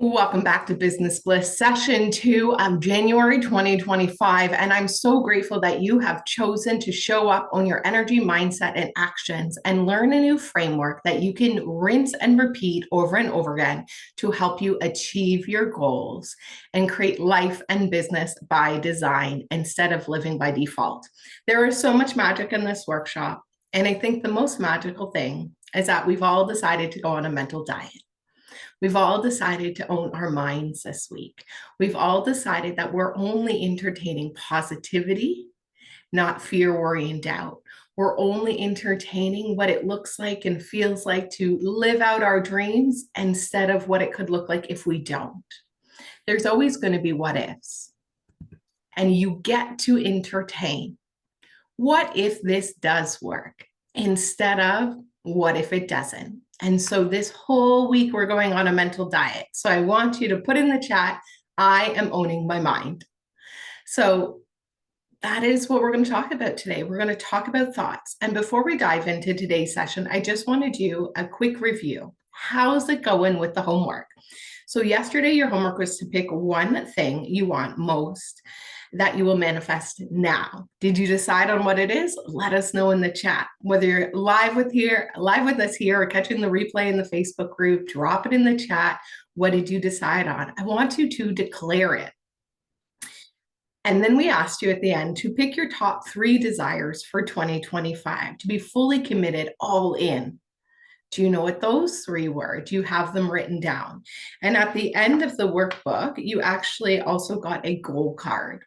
Welcome back to Business Bliss Session 2 of January 2025. And I'm so grateful that you have chosen to show up on your energy, mindset, and actions and learn a new framework that you can rinse and repeat over and over again to help you achieve your goals and create life and business by design instead of living by default. There is so much magic in this workshop. And I think the most magical thing is that we've all decided to go on a mental diet. We've all decided to own our minds this week. We've all decided that we're only entertaining positivity, not fear, worry, and doubt. We're only entertaining what it looks like and feels like to live out our dreams instead of what it could look like if we don't. There's always going to be what ifs. And you get to entertain. What if this does work? Instead of what if it doesn't? And so this whole week we're going on a mental diet. So I want you to put in the chat, I am owning my mind. So that is what we're going to talk about today. We're going to talk about thoughts. And before we dive into today's session, I just want to do a quick review. How's it going with the homework? So yesterday your homework was to pick one thing you want most that you will manifest now. Did you decide on what it is? Let us know in the chat. Whether you're live with us here or catching the replay in the Facebook group, drop it in the chat. What did you decide on? I want you to declare it. And then we asked you at the end to pick your top 3 desires for 2025, to be fully committed, all in. Do you know what those 3 were? Do you have them written down? And at the end of the workbook, you actually also got a goal card.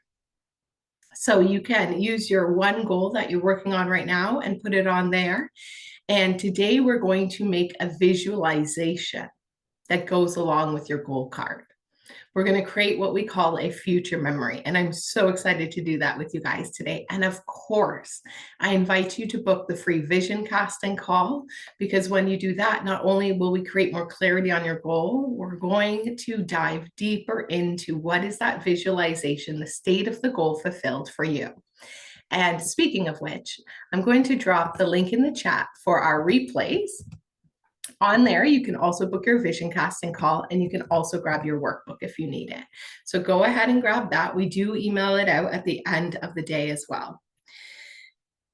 So you can use your one goal that you're working on right now and put it on there. And today we're going to make a visualization that goes along with your goal card. We're going to create what we call a future memory. And I'm so excited to do that with you guys today. And of course, I invite you to book the free vision casting call, because when you do that, not only will we create more clarity on your goal, we're going to dive deeper into what is that visualization, the state of the goal fulfilled for you. And speaking of which, I'm going to drop the link in the chat for our replays. On there, you can also book your vision casting call, and you can also grab your workbook if you need it. So go ahead and grab that. We do email it out at the end of the day as well.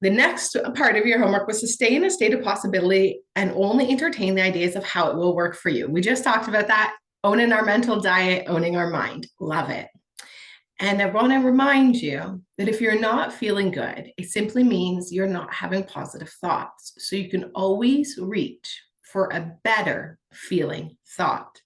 The next part of your homework was to stay in a state of possibility and only entertain the ideas of how it will work for you. We just talked about that, owning our mental diet, owning our mind. Love it. And I want to remind you that if you're not feeling good, it simply means you're not having positive thoughts. So you can always reach for a better feeling thought.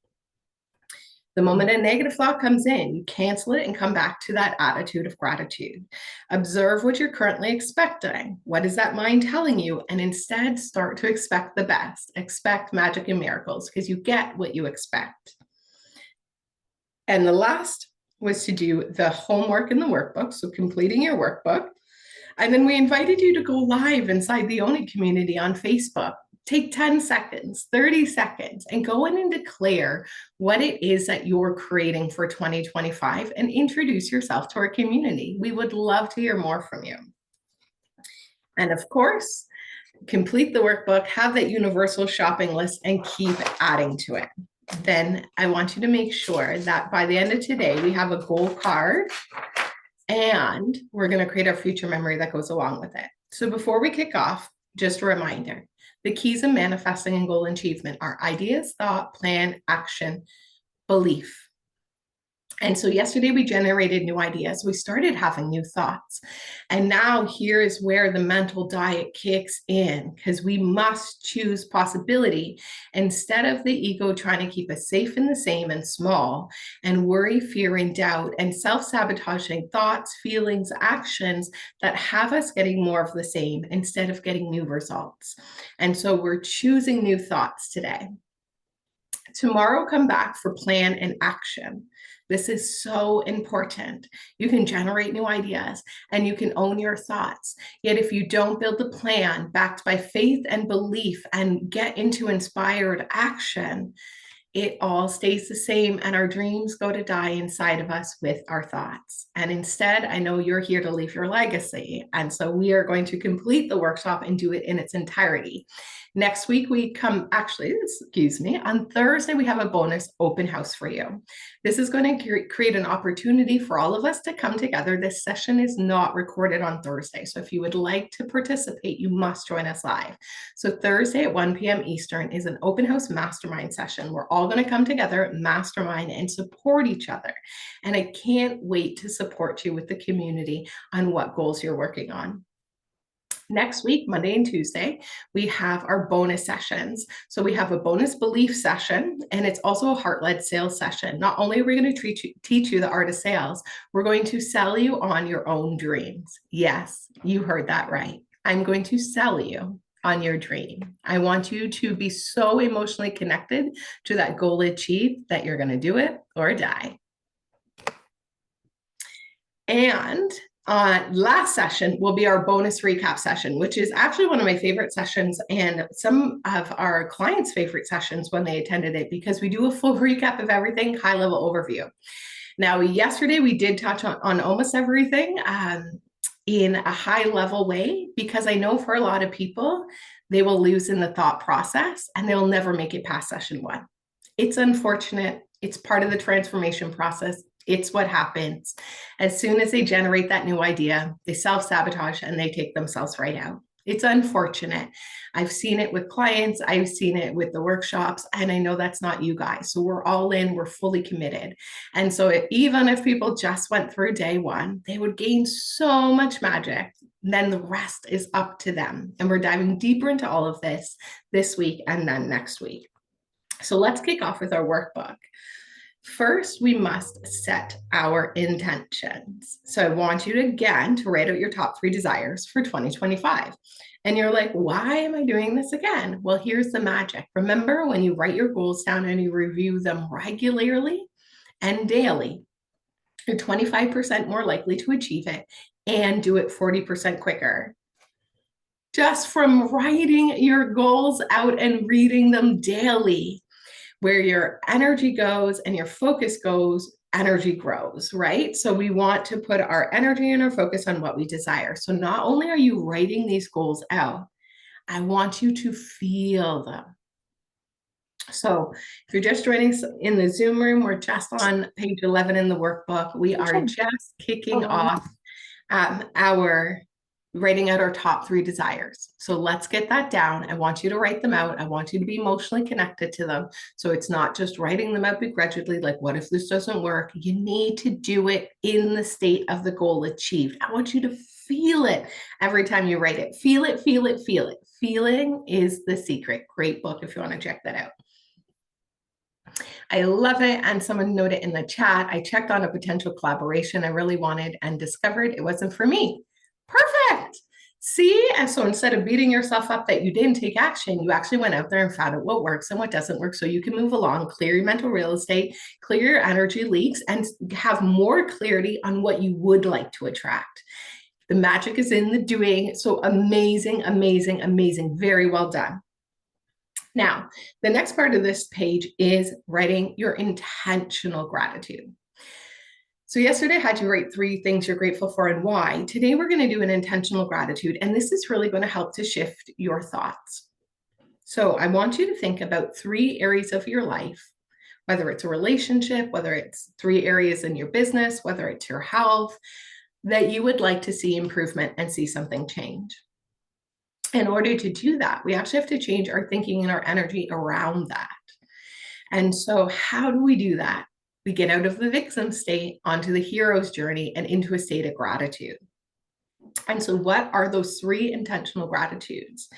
The moment a negative thought comes in, you cancel it and come back to that attitude of gratitude. Observe what you're currently expecting. What is that mind telling you? And instead start to expect the best. Expect magic and miracles, because you get what you expect. And the last was to do the homework in the workbook, so completing your workbook. And then we invited you to go live inside the Own It community on Facebook. Take 10 seconds, 30 seconds, and go in and declare what it is that you're creating for 2025 and introduce yourself to our community. We would love to hear more from you. And of course, complete the workbook, have that universal shopping list, and keep adding to it. Then I want you to make sure that by the end of today, we have a goal card, and we're going to create our future memory that goes along with it. So before we kick off, just a reminder. The keys of manifesting and goal achievement are ideas, thought, plan, action, belief. And so yesterday we generated new ideas. We started having new thoughts. And now here is where the mental diet kicks in, because we must choose possibility instead of the ego trying to keep us safe in the same and small, and worry, fear, and doubt, and self-sabotaging thoughts, feelings, actions that have us getting more of the same instead of getting new results. And so we're choosing new thoughts today. Tomorrow, come back for plan and action. This is so important. You can generate new ideas and you can own your thoughts. Yet if you don't build a plan backed by faith and belief and get into inspired action, it all stays the same and our dreams go to die inside of us with our thoughts. And instead, I know you're here to leave your legacy. And so we are going to complete the workshop and do it in its entirety. Next week, on Thursday, we have a bonus open house for you. This is going to create an opportunity for all of us to come together. This session is not recorded on Thursday. So if you would like to participate, you must join us live. So Thursday at 1 p.m. Eastern is an open house mastermind session. We're all going to come together, mastermind, and support each other. And I can't wait to support you with the community on what goals you're working on. Next week, Monday and Tuesday, we have our bonus sessions. So we have a bonus belief session, and it's also a heart-led sales session. Not only are we going to teach you the art of sales, we're going to sell you on your own dreams. Yes, you heard that right. I'm going to sell you on your dream. I want you to be so emotionally connected to that goal achieved that you're going to do it or die. And last session will be our bonus recap session, which is actually one of my favorite sessions and some of our clients' favorite sessions when they attended it, because we do a full recap of everything, high-level overview. Now, yesterday we did touch on almost everything in a high-level way, because I know for a lot of people, they will lose in the thought process and they'll never make it past session 1. It's unfortunate. It's part of the transformation process. It's what happens. As soon as they generate that new idea, they self-sabotage and they take themselves right out. It's unfortunate. I've seen it with clients. I've seen it with the workshops, and I know that's not you guys. So we're all in, we're fully committed. And so even if people just went through day 1, they would gain so much magic. Then the rest is up to them. And we're diving deeper into all of this week and then next week. So let's kick off with our workbook. First, we must set our intentions. So I want you to, again, to write out your top 3 desires for 2025. And you're like, why am I doing this again? Well, here's the magic. Remember, when you write your goals down and you review them regularly and daily, you're 25% more likely to achieve it and do it 40% quicker. Just from writing your goals out and reading them daily. Where your energy goes and your focus goes, energy grows, right? So we want to put our energy and our focus on what we desire. So not only are you writing these goals out, I want you to feel them. So if you're just joining in the Zoom room, we're just on page 11 in the workbook. We are just kicking off our writing out our top 3 desires. So let's get that down. I want you to write them out. I want you to be emotionally connected to them. So it's not just writing them out begrudgingly, like, what if this doesn't work? You need to do it in the state of the goal achieved. I want you to feel it every time you write it. Feel it, feel it, feel it. Feeling is the secret. Great book if you want to check that out. I love it. And someone noted in the chat, I checked on a potential collaboration I really wanted and discovered it wasn't for me. Perfect. See, and so instead of beating yourself up that you didn't take action, you actually went out there and found out what works and what doesn't work, so you can move along, clear your mental real estate, clear your energy leaks, and have more clarity on what you would like to attract. The magic is in the doing. So amazing, amazing, amazing. Very well done. Now, the next part of this page is writing your intentional gratitude. So yesterday I had you write 3 things you're grateful for and why. Today we're going to do an intentional gratitude, and this is really going to help to shift your thoughts. So I want you to think about 3 areas of your life, whether it's a relationship, whether it's 3 areas in your business, whether it's your health, that you would like to see improvement and see something change. In order to do that, we actually have to change our thinking and our energy around that. And so how do we do that? We get out of the victim state onto the hero's journey and into a state of gratitude. And so what are those 3 intentional gratitudes?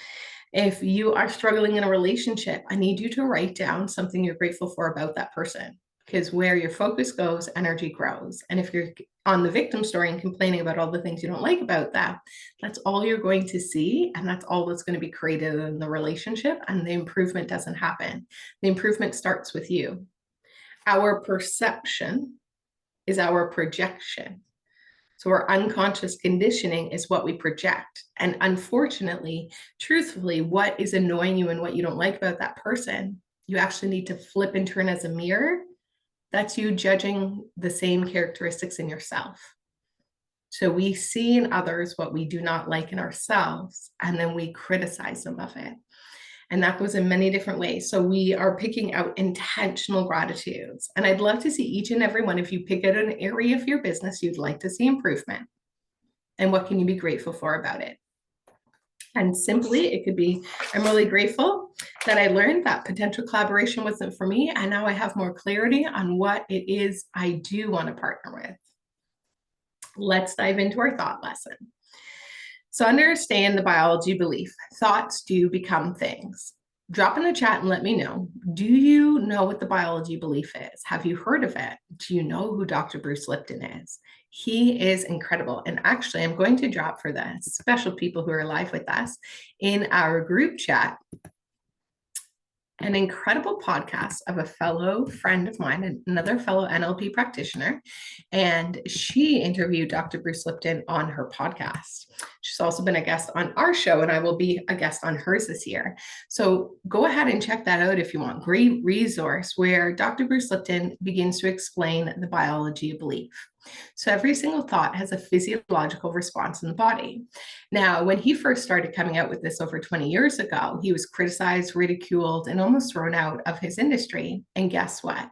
If you are struggling in a relationship, I need you to write down something you're grateful for about that person, because where your focus goes, energy grows. And if you're on the victim story and complaining about all the things you don't like about that, that's all you're going to see. And that's all that's going to be created in the relationship. And the improvement doesn't happen. The improvement starts with you. Our perception is our projection. So our unconscious conditioning is what we project. And unfortunately, truthfully, what is annoying you and what you don't like about that person, you actually need to flip and turn as a mirror. That's you judging the same characteristics in yourself. So we see in others what we do not like in ourselves, and then we criticize them of it. And that goes in many different ways. So we are picking out intentional gratitudes. And I'd love to see each and every one of you pick out an area of your business you'd like to see improvement. And what can you be grateful for about it? And simply, it could be, I'm really grateful that I learned that potential collaboration wasn't for me. And now I have more clarity on what it is I do want to partner with. Let's dive into our thought lesson. So understand the biology belief. Thoughts do become things. Drop in the chat and let me know. Do you know what the biology belief is? Have you heard of it? Do you know who Dr. Bruce Lipton is? He is incredible. And actually, I'm going to drop for the special people who are live with us in our group chat an incredible podcast of a fellow friend of mine, another fellow NLP practitioner, and she interviewed Dr. Bruce Lipton on her podcast. She's also been a guest on our show, and I will be a guest on hers this year. So go ahead and check that out if you want. Great resource where Dr. Bruce Lipton begins to explain the biology of belief. So every single thought has a physiological response in the body. Now, when he first started coming out with this over 20 years ago, he was criticized, ridiculed, and almost thrown out of his industry. And guess what?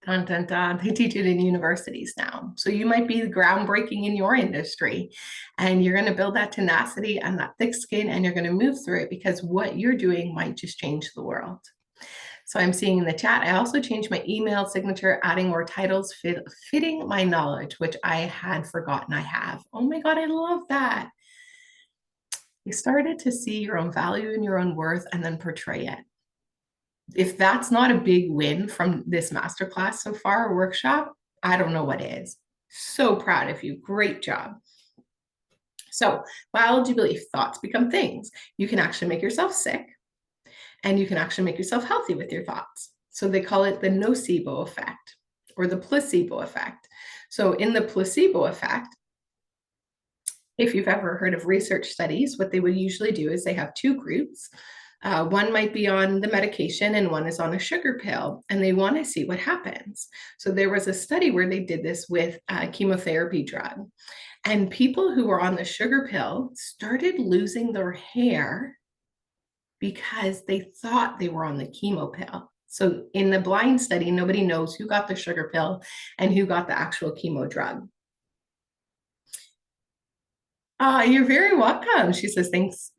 Dun, dun, dun. They teach it in universities now. So you might be groundbreaking in your industry, and you're going to build that tenacity and that thick skin, and you're going to move through it because what you're doing might just change the world. So I'm seeing in the chat, I also changed my email signature, adding more titles fitting my knowledge, which I had forgotten I have. Oh my God, I love that. You started to see your own value and your own worth and then portray it. If that's not a big win from this masterclass so far, or workshop, I don't know what is. So proud of you. Great job. So biology belief, thoughts become things. You can actually make yourself sick. And you can actually make yourself healthy with your thoughts. So they call it the nocebo effect or the placebo effect. So in the placebo effect, if you've ever heard of research studies, what they would usually do is they have two groups. One might be on the medication and one is on a sugar pill, and they want to see what happens. So there was a study where they did this with a chemotherapy drug, and people who were on the sugar pill started losing their hair because they thought they were on the chemo pill. So in the blind study, nobody knows who got the sugar pill and who got the actual chemo drug. You're very welcome. She says, thanks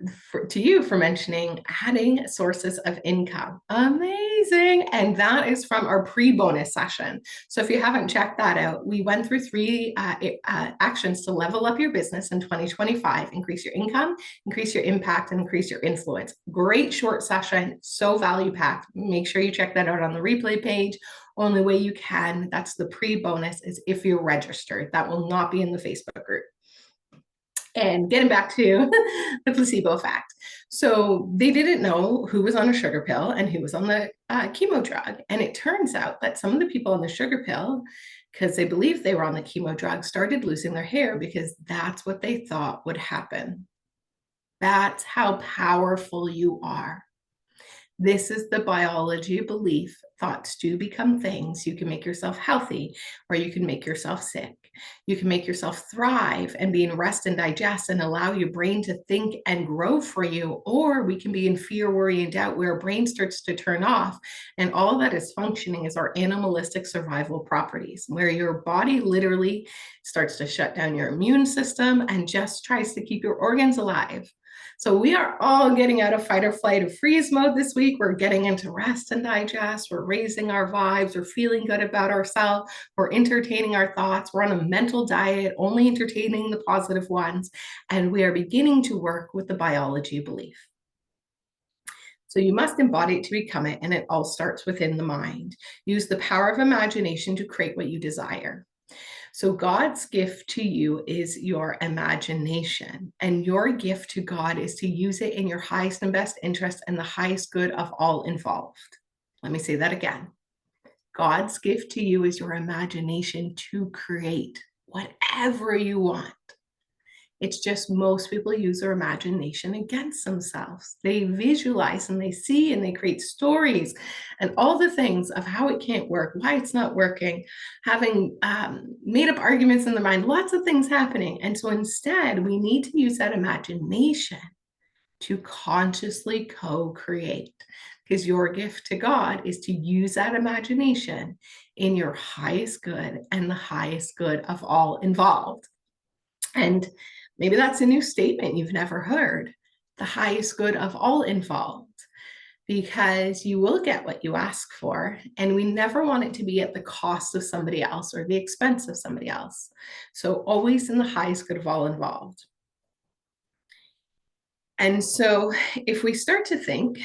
to you for mentioning adding sources of income. Amazing. And that is from our pre-bonus session. So if you haven't checked that out, we went through 3 actions to level up your business in 2025, increase your income, increase your impact, and increase your influence. Great short session, so value packed. Make sure you check that out on the replay page. Only way you can, that's the pre-bonus, is if you're registered. That will not be in the Facebook group. And getting back to the placebo effect. So they didn't know who was on a sugar pill and who was on the chemo drug. And it turns out that some of the people on the sugar pill, because they believed they were on the chemo drug, started losing their hair because that's what they thought would happen. That's how powerful you are. This is the biology of belief. Thoughts do become things. You can make yourself healthy, or you can make yourself sick. You can make yourself thrive and be in rest and digest and allow your brain to think and grow for you. Or we can be in fear, worry, and doubt where our brain starts to turn off. And all that is functioning is our animalistic survival properties, where your body literally starts to shut down your immune system and just tries to keep your organs alive. So we are all getting out of fight or flight or freeze mode this week. We're getting into rest and digest. We're raising our vibes. We're feeling good about ourselves. We're entertaining our thoughts. We're on a mental diet, only entertaining the positive ones. And we are beginning to work with the biology of belief. So you must embody it to become it, and it all starts within the mind. Use the power of imagination to create what you desire. So God's gift to you is your imagination, and your gift to God is to use it in your highest and best interest and the highest good of all involved. Let me say that again. God's gift to you is your imagination to create whatever you want. It's just most people use their imagination against themselves. They visualize and they see and they create stories and all the things of how it can't work, why it's not working, having made up arguments in their mind, lots of things happening. And so instead, we need to use that imagination to consciously co-create, because your gift to God is to use that imagination in your highest good and the highest good of all involved. And maybe that's a new statement you've never heard, the highest good of all involved, because you will get what you ask for. And we never want it to be at the cost of somebody else or the expense of somebody else. So always in the highest good of all involved. And so if we start to think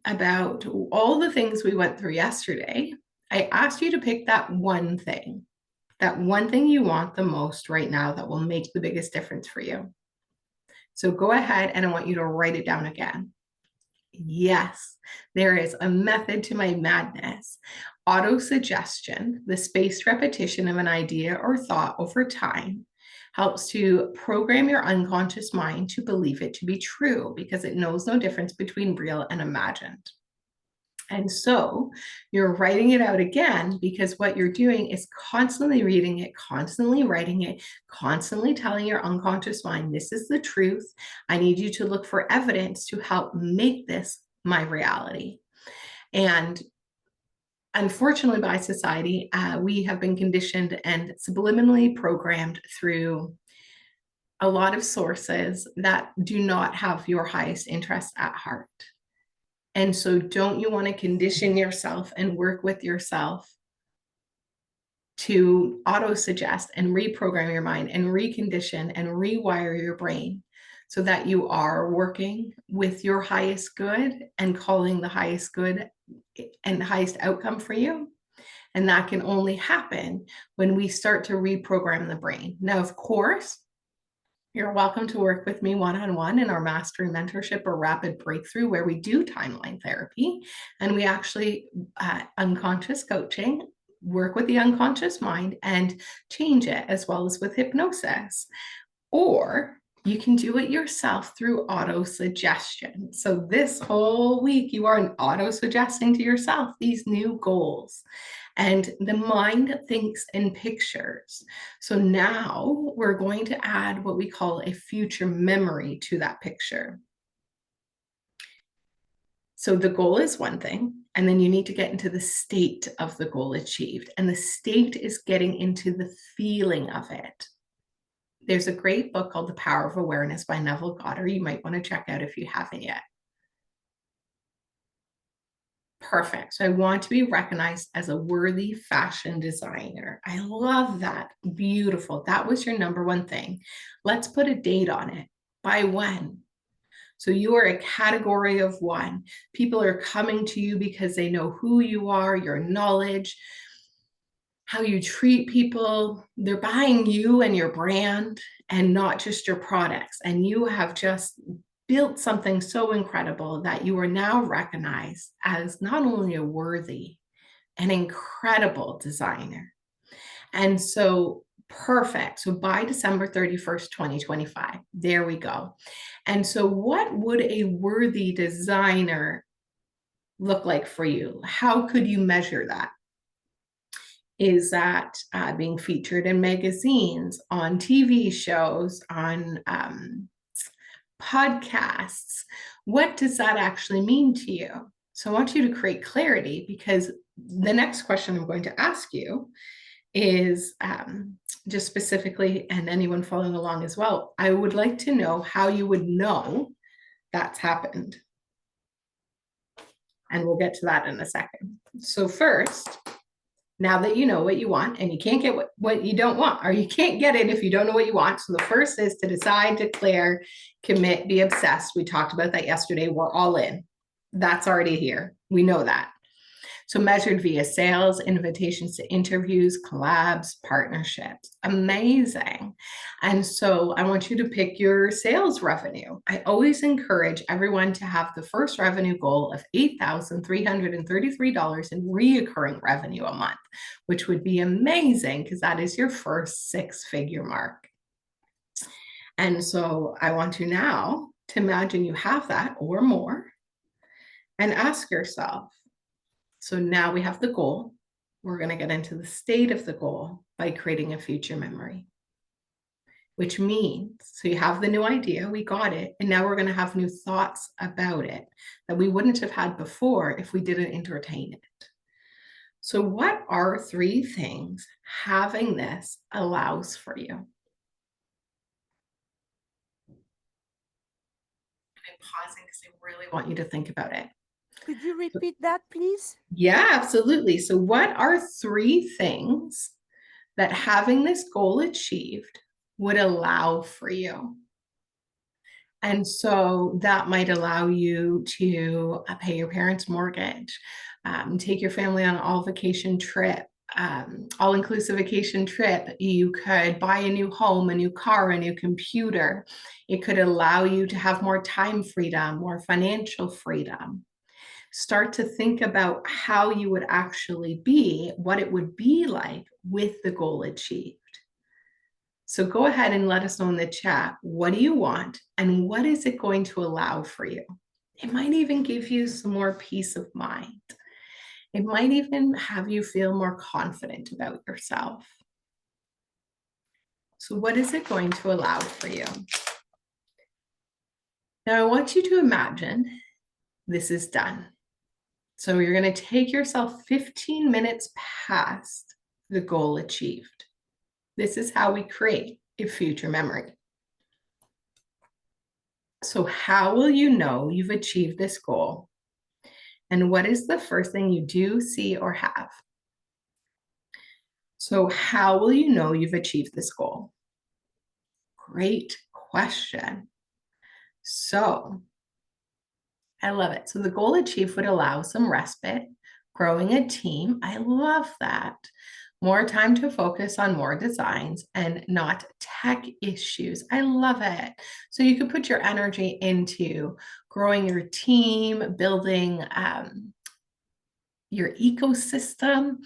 about all the things we went through yesterday, I asked you to pick that one thing you want the most right now that will make the biggest difference for you. So go ahead and I want you to write it down again. Yes, there is a method to my madness. Auto-suggestion, the spaced repetition of an idea or thought over time, helps to program your unconscious mind to believe it to be true because it knows no difference between real and imagined. And so you're writing it out again because what you're doing is constantly reading it, constantly writing it, constantly telling your unconscious mind, this is the truth. I need you to look for evidence to help make this my reality. And unfortunately, by society, we have been conditioned and subliminally programmed through a lot of sources that do not have your highest interest at heart. And so don't you want to condition yourself and work with yourself to auto-suggest and reprogram your mind and recondition and rewire your brain so that you are working with your highest good and calling the highest good and highest outcome for you? And that can only happen when we start to reprogram the brain. Now, of course, you're welcome to work with me one-on-one in our mastery mentorship or rapid breakthrough, where we do timeline therapy and we actually unconscious coaching, work with the unconscious mind and change it, as well as with hypnosis. Or you can do it yourself through auto-suggestion. So this whole week you are auto-suggesting to yourself these new goals. And the mind thinks in pictures. So now we're going to add what we call a future memory to that picture. So the goal is one thing, and then you need to get into the state of the goal achieved. And the state is getting into the feeling of it. There's a great book called The Power of Awareness by Neville Goddard. You might want to check out if you haven't yet. Perfect. So I want to be recognized as a worthy fashion designer. I love that. Beautiful. That was your number one thing. Let's put a date on it. By when? So you are a category of one. People are coming to you because they know who you are, your knowledge, how you treat people. They're buying you and your brand and not just your products. And you have just built something so incredible that you are now recognized as not only a worthy, an incredible designer. And so perfect. So by December 31st, 2025, there we go. And so what would a worthy designer look like for you? How could you measure that? Is that being featured in magazines, on TV shows, on podcasts? What does that actually mean to you? So I want you to create clarity, because the next question I'm going to ask you is just specifically, and anyone following along as well, I would like to know how you would know that's happened. And we'll get to that in a second. So first, now that you know what you want, and you can't get what you don't want, or you can't get it if you don't know what you want. So the first is to decide, declare, commit, be obsessed. We talked about that yesterday. We're all in. That's already here. We know that. So measured via sales, invitations to interviews, collabs, partnerships. Amazing. And so I want you to pick your sales revenue. I always encourage everyone to have the first revenue goal of $8,333 in recurring revenue a month, which would be amazing because that is your first six-figure mark. And so I want you now to imagine you have that or more and ask yourself, so now we have the goal. We're going to get into the state of the goal by creating a future memory. which means, so you have the new idea, we got it, and now we're going to have new thoughts about it that we wouldn't have had before if we didn't entertain it. So what are 3 things having this allows for you? I'm pausing because I really want you to think about it. Could you repeat that, please? Yeah, absolutely. So what are 3 things that having this goal achieved would allow for you? And so that might allow you to pay your parents' mortgage, take your family on an all-vacation trip, all-inclusive vacation trip. You could buy a new home, a new car, a new computer. It could allow you to have more time freedom, more financial freedom. Start to think about how you would actually be, what it would be like with the goal achieved. So go ahead and let us know in the chat, what do you want and what is it going to allow for you? It might even give you some more peace of mind. It might even have you feel more confident about yourself. So what is it going to allow for you? Now I want you to imagine this is done. So you're going to take yourself 15 minutes past the goal achieved. This is how we create a future memory. So how will you know you've achieved this goal? And what is the first thing you do, see, or have? So how will you know you've achieved this goal? Great question. So I love it. So the goal achieved would allow some respite, growing a team. I love that. More time to focus on more designs and not tech issues. I love it. So you could put your energy into growing your team, building your ecosystem,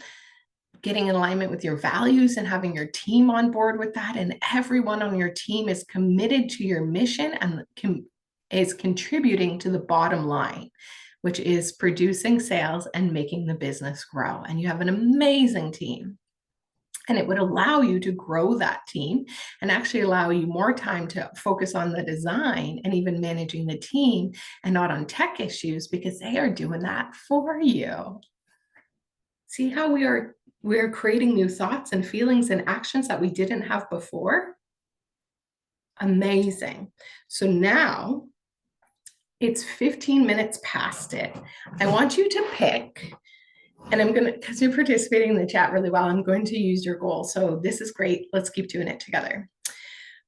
getting in alignment with your values and having your team on board with that. And everyone on your team is committed to your mission and is contributing to the bottom line, which is producing sales and making the business grow. And you have an amazing team. And it would allow you to grow that team and actually allow you more time to focus on the design and even managing the team and not on tech issues because they are doing that for you. See how we're creating new thoughts and feelings and actions that we didn't have before? Amazing. So now it's 15 minutes past it. I want you to pick, and I'm going to, because you're participating in the chat really well, I'm going to use your goal. So this is great. Let's keep doing it together.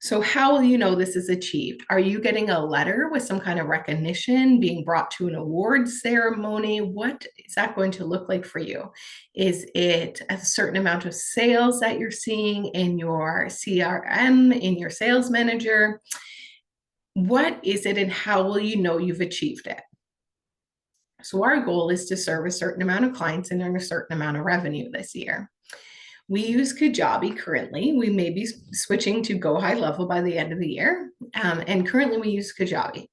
So how will you know this is achieved? Are you getting a letter with some kind of recognition, being brought to an awards ceremony? What is that going to look like for you? Is it a certain amount of sales that you're seeing in your CRM, in your sales manager? What is it and how will you know you've achieved it? So our goal is to serve a certain amount of clients and earn a certain amount of revenue this year. We use Kajabi currently. We may be switching to Go High Level by the end of the year. And currently we use Kajabi.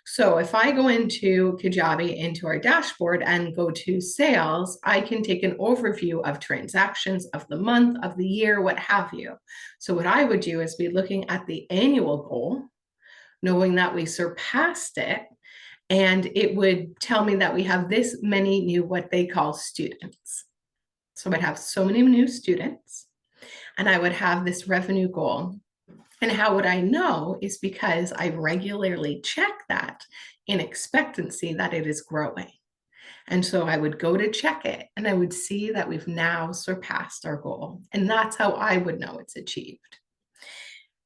So if I go into Kajabi, into our dashboard and go to sales, I can take an overview of transactions of the month, of the year, what have you. So what I would do is be looking at the annual goal, knowing that we surpassed it, and it would tell me that we have this many new, what they call students. So I'd have so many new students and I would have this revenue goal. And how would I know is because I regularly check that in expectancy that it is growing. And so I would go to check it and I would see that we've now surpassed our goal. And that's how I would know it's achieved.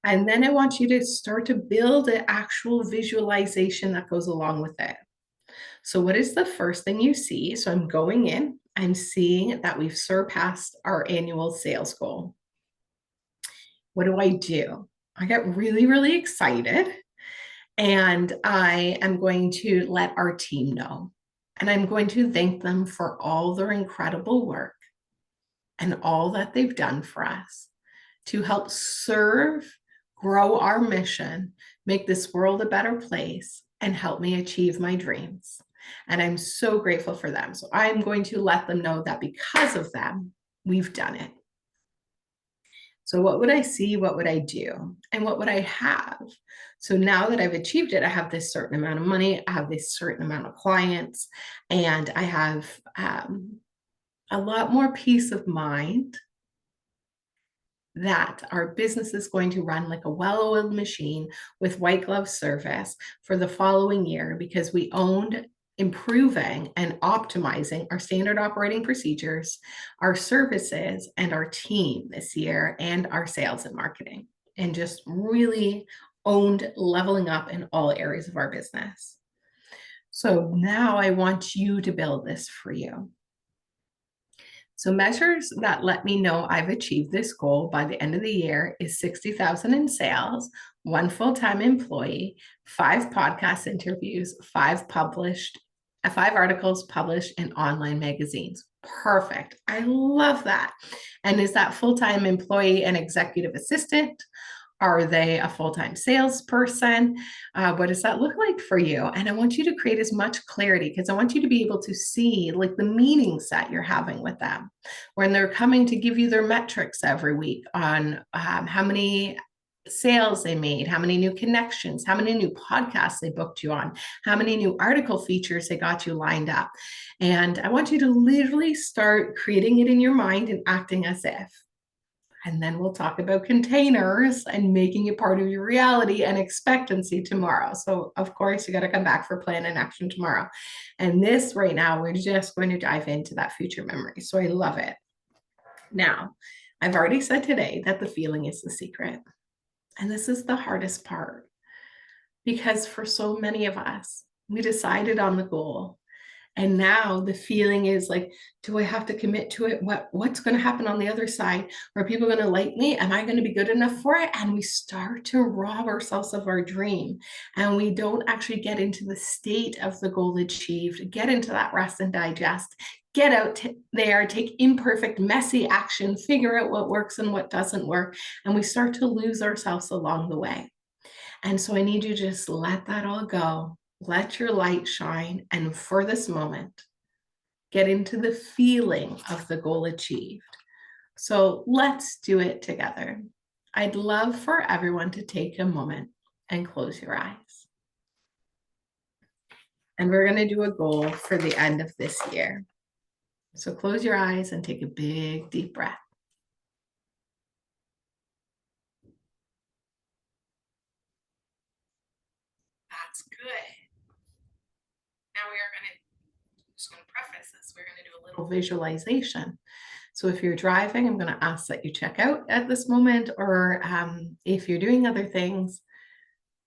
And then I want you to start to build an actual visualization that goes along with it. So what is the first thing you see? So I'm going in, I'm seeing that we've surpassed our annual sales goal. What do? I get really, really excited and I am going to let our team know. And I'm going to thank them for all their incredible work and all that they've done for us to help serve, grow our mission, make this world a better place, and help me achieve my dreams. And I'm so grateful for them. So I'm going to let them know that because of them, we've done it. So what would I see? What would I do? And what would I have? So now that I've achieved it, I have this certain amount of money, I have this certain amount of clients, and I have a lot more peace of mind that our business is going to run like a well-oiled machine with white glove service for the following year because we owned improving and optimizing our standard operating procedures, our services, and our team this year, and our sales and marketing, and just really owned leveling up in all areas of our business. So now I want you to build this for you. So measures that let me know I've achieved this goal by the end of the year is 60,000 in sales, one full-time employee, 5 podcast interviews, 5 articles published in online magazines. Perfect. I love that. And is that full-time employee an executive assistant? Are they a full-time salesperson? What does that look like for you? And I want you to create as much clarity because I want you to be able to see like the meetings that you're having with them when they're coming to give you their metrics every week on how many sales they made, how many new connections, how many new podcasts they booked you on, how many new article features they got you lined up. And I want you to literally start creating it in your mind and acting as if. And then we'll talk about containers and making it part of your reality and expectancy tomorrow. So, of course, you got to come back for plan and action tomorrow. And this right now, we're just going to dive into that future memory. So, I love it. Now, I've already said today that the feeling is the secret. And this is the hardest part because for so many of us, we decided on the goal. And now the feeling is like, do I have to commit to it? What's going to happen on the other side? Are people going to like me? Am I going to be good enough for it? And we start to rob ourselves of our dream. And we don't actually get into the state of the goal achieved, get into that rest and digest, get out there, take imperfect, messy action, figure out what works and what doesn't work. And we start to lose ourselves along the way. And so I need you to just let that all go. Let your light shine. And for this moment, get into the feeling of the goal achieved. So let's do it together. I'd love for everyone to take a moment and close your eyes. And we're going to do a goal for the end of this year. So close your eyes and take a big, deep breath. That's good. Now we are just going to preface this. We're going to do a little visualization. So if you're driving, I'm going to ask that you check out at this moment, or if you're doing other things,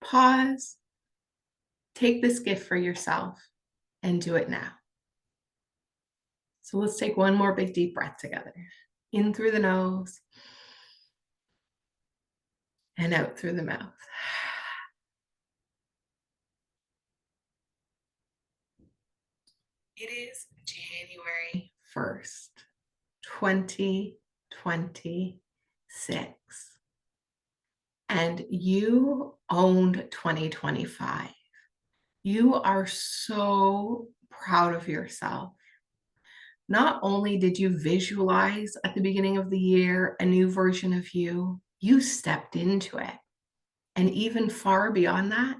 pause, take this gift for yourself and do it now. So let's take one more big deep breath together. In through the nose and out through the mouth. It is January 1st, 2026. And you owned 2025. You are so proud of yourself. Not only did you visualize at the beginning of the year a new version of you, you stepped into it. And even far beyond that,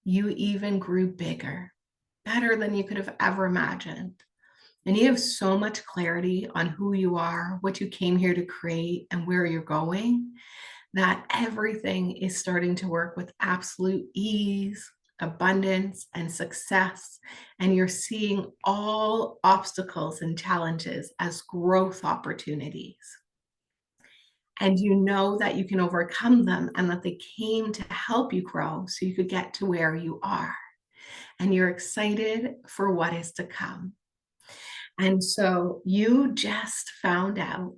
you even grew bigger, better than you could have ever imagined. And you have so much clarity on who you are, what you came here to create, and where you're going, that everything is starting to work with absolute ease, abundance, and success. And you're seeing all obstacles and challenges as growth opportunities. And you know that you can overcome them and that they came to help you grow so you could get to where you are. And you're excited for what is to come. And so you just found out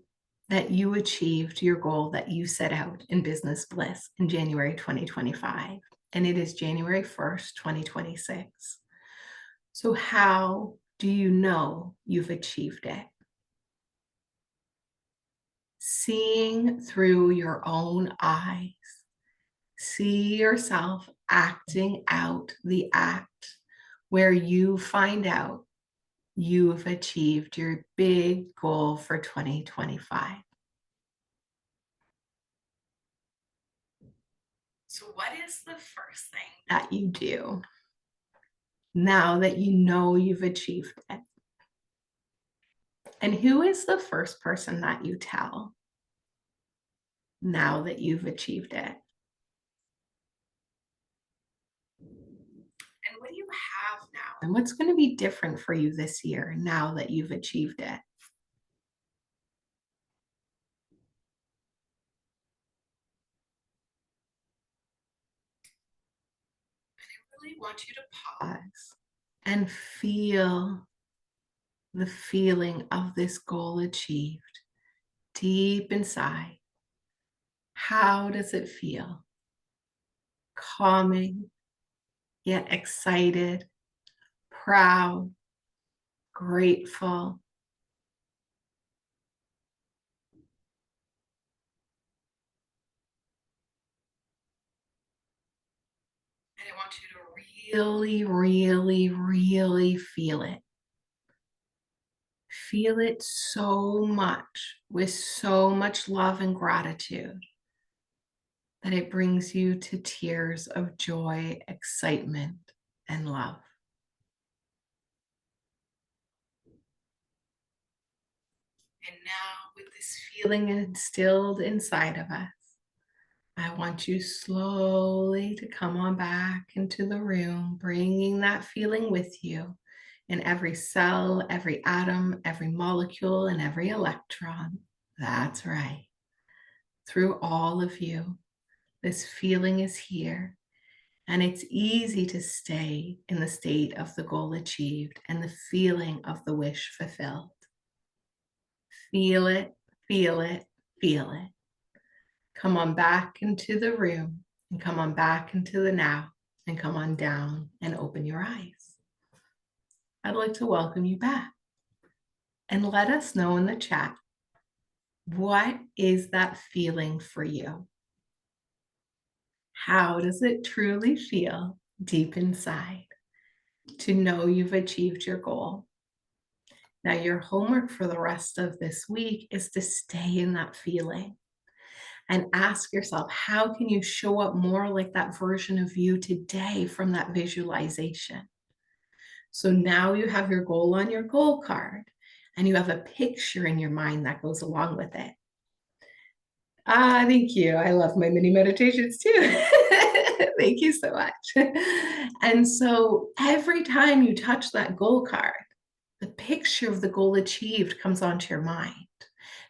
that you achieved your goal that you set out in Business Bliss in January 2025. And it is January 1st, 2026. So how do you know you've achieved it? Seeing through your own eyes. See yourself acting out the act where you find out you've achieved your big goal for 2025. So what is the first thing that you do now that you know you've achieved it? And who is the first person that you tell now that you've achieved it? And what do you have now? And what's going to be different for you this year now that you've achieved it? Really want you to pause and feel the feeling of this goal achieved deep inside. How does it feel? Calming, yet excited, proud, grateful. And I want you to really, really, really feel it. Feel it so much with so much love and gratitude that it brings you to tears of joy, excitement, and love. And now, with this feeling instilled inside of us, I want you slowly to come on back into the room, bringing that feeling with you in every cell, every atom, every molecule, and every electron. That's right. Through all of you, this feeling is here. And it's easy to stay in the state of the goal achieved and the feeling of the wish fulfilled. Feel it, feel it, feel it. Come on back into the room and come on back into the now and come on down and open your eyes. I'd like to welcome you back and let us know in the chat, what is that feeling for you? How does it truly feel deep inside to know you've achieved your goal? Now, your homework for the rest of this week is to stay in that feeling and ask yourself, how can you show up more like that version of you today from that visualization? So now you have your goal on your goal card and you have a picture in your mind that goes along with it. Ah, thank you. I love my mini meditations too. Thank you so much. And so every time you touch that goal card, the picture of the goal achieved comes onto your mind.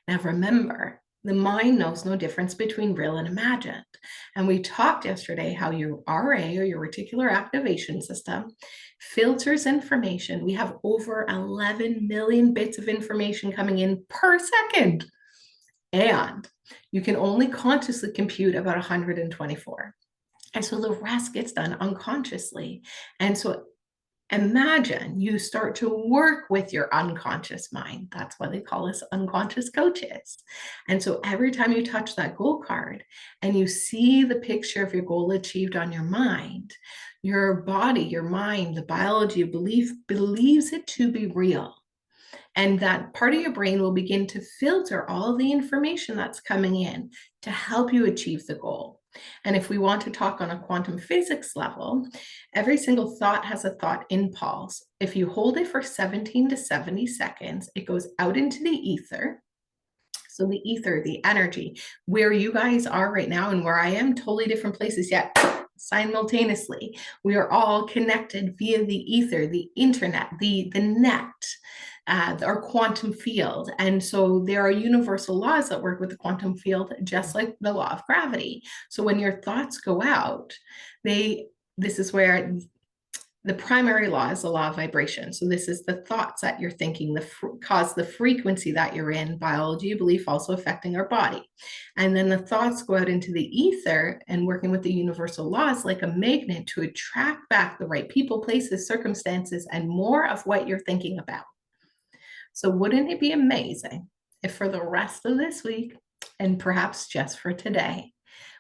Now remember, the mind knows no difference between real and imagined. And we talked yesterday how your RA, or your reticular activation system, filters information. We have over 11 million bits of information coming in per second. And you can only consciously compute about 124. And so the rest gets done unconsciously. And so imagine you start to work with your unconscious mind. That's why they call us unconscious coaches. And so every time you touch that goal card and you see the picture of your goal achieved on your mind, your body, your mind, the biology of belief believes it to be real. And that part of your brain will begin to filter all the information that's coming in to help you achieve the goal. And if we want to talk on a quantum physics level, every single thought has a thought impulse. If you hold it for 17 to 70 seconds, it goes out into the ether. So the ether, the energy, where you guys are right now and where I am, totally different places, yet simultaneously. We are all connected via the ether, the internet, the net. Our quantum field. And so there are universal laws that work with the quantum field, just like the law of gravity. So when your thoughts go out, this is where the primary law is the law of vibration. So this is the thoughts that you're thinking, cause the frequency that you're in, biology, belief also affecting our body. And then the thoughts go out into the ether and working with the universal laws like a magnet to attract back the right people, places, circumstances, and more of what you're thinking about. So wouldn't it be amazing if for the rest of this week, and perhaps just for today,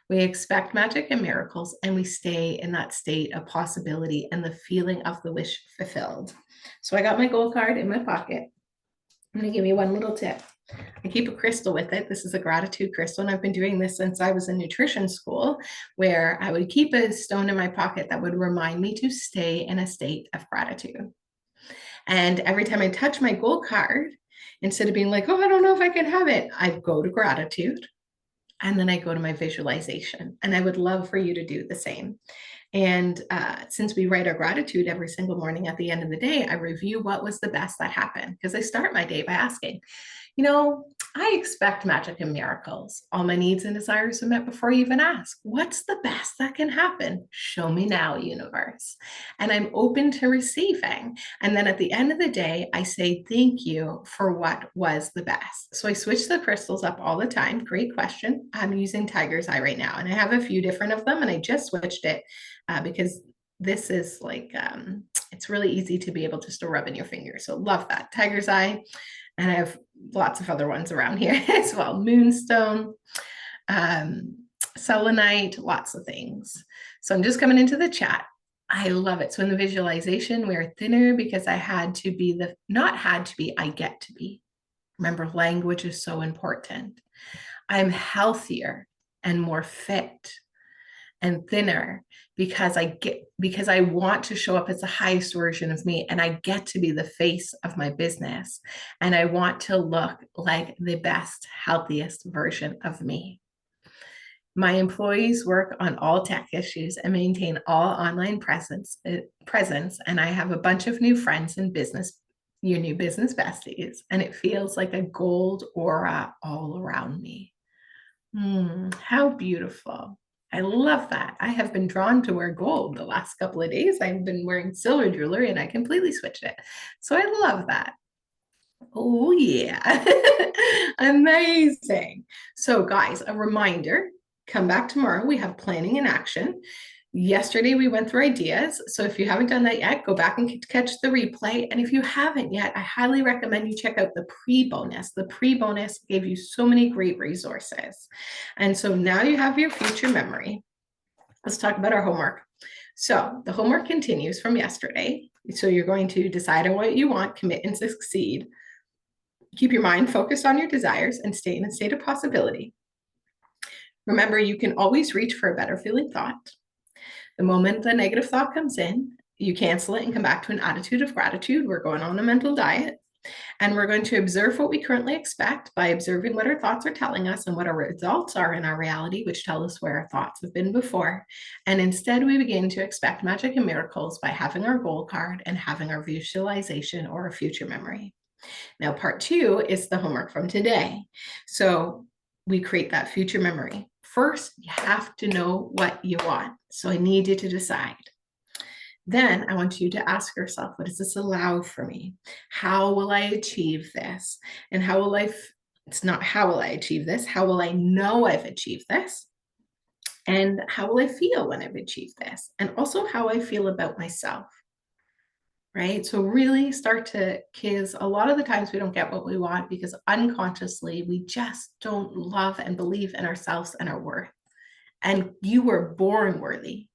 we expect magic and miracles and we stay in that state of possibility and the feeling of the wish fulfilled? So I got my gold card in my pocket. I'm going to give you one little tip. I keep a crystal with it. This is a gratitude crystal, and I've been doing this since I was in nutrition school, where I would keep a stone in my pocket that would remind me to stay in a state of gratitude. And every time I touch my goal card, instead of being like, oh, I don't know if I can have it, I go to gratitude and then I go to my visualization. And I would love for you to do the same. And since we write our gratitude every single morning at the end of the day, I review what was the best that happened, because I start my day by asking, I expect magic and miracles. All my needs and desires are met before you even ask. What's the best that can happen? Show me now, universe. And I'm open to receiving. And then at the end of the day, I say thank you for what was the best. So I switch the crystals up all the time. Great question. I'm using Tiger's Eye right now, and I have a few different of them, and I just switched it because this is like, it's really easy to be able to just rub in your fingers. So love that. Tiger's Eye. And I have lots of other ones around here as well. Moonstone, selenite, lots of things. So I'm just coming into the chat. I love it. So in the visualization, we're thinner because I had to be not had to be, I get to be. Remember, language is so important. I'm healthier and more fit and thinner because I want to show up as the highest version of me, and I get to be the face of my business, and I want to look like the best, healthiest version of me. My employees work on all tech issues and maintain all online presence, and I have a bunch of new friends in business, your new business besties, and it feels like a gold aura all around me. How beautiful. I love that. I have been drawn to wear gold the last couple of days. I've been wearing silver jewelry and I completely switched it. So I love that. Oh, yeah. Amazing. So, guys, a reminder, come back tomorrow. We have planning in action. Yesterday, we went through ideas. So if you haven't done that yet, go back and catch the replay. And if you haven't yet, I highly recommend you check out the pre-bonus. The pre-bonus gave you so many great resources. And so now you have your future memory. Let's talk about our homework. So the homework continues from yesterday. So you're going to decide on what you want, commit, and succeed. Keep your mind focused on your desires and stay in a state of possibility. Remember, you can always reach for a better feeling thought. The moment the negative thought comes in, you cancel it and come back to an attitude of gratitude. We're going on a mental diet, and we're going to observe what we currently expect by observing what our thoughts are telling us and what our results are in our reality, which tell us where our thoughts have been before. And instead, we begin to expect magic and miracles by having our goal card and having our visualization or a future memory. Now, part 2 is the homework from today. So we create that future memory. First, you have to know what you want. So I need you to decide. Then I want you to ask yourself, what does this allow for me? How will I achieve this? And how will it's not how will I achieve this? How will I know I've achieved this? And how will I feel when I've achieved this? And also how I feel about myself. Right? So really start to, because a lot of the times we don't get what we want because unconsciously we just don't love and believe in ourselves and our worth. And you were born worthy.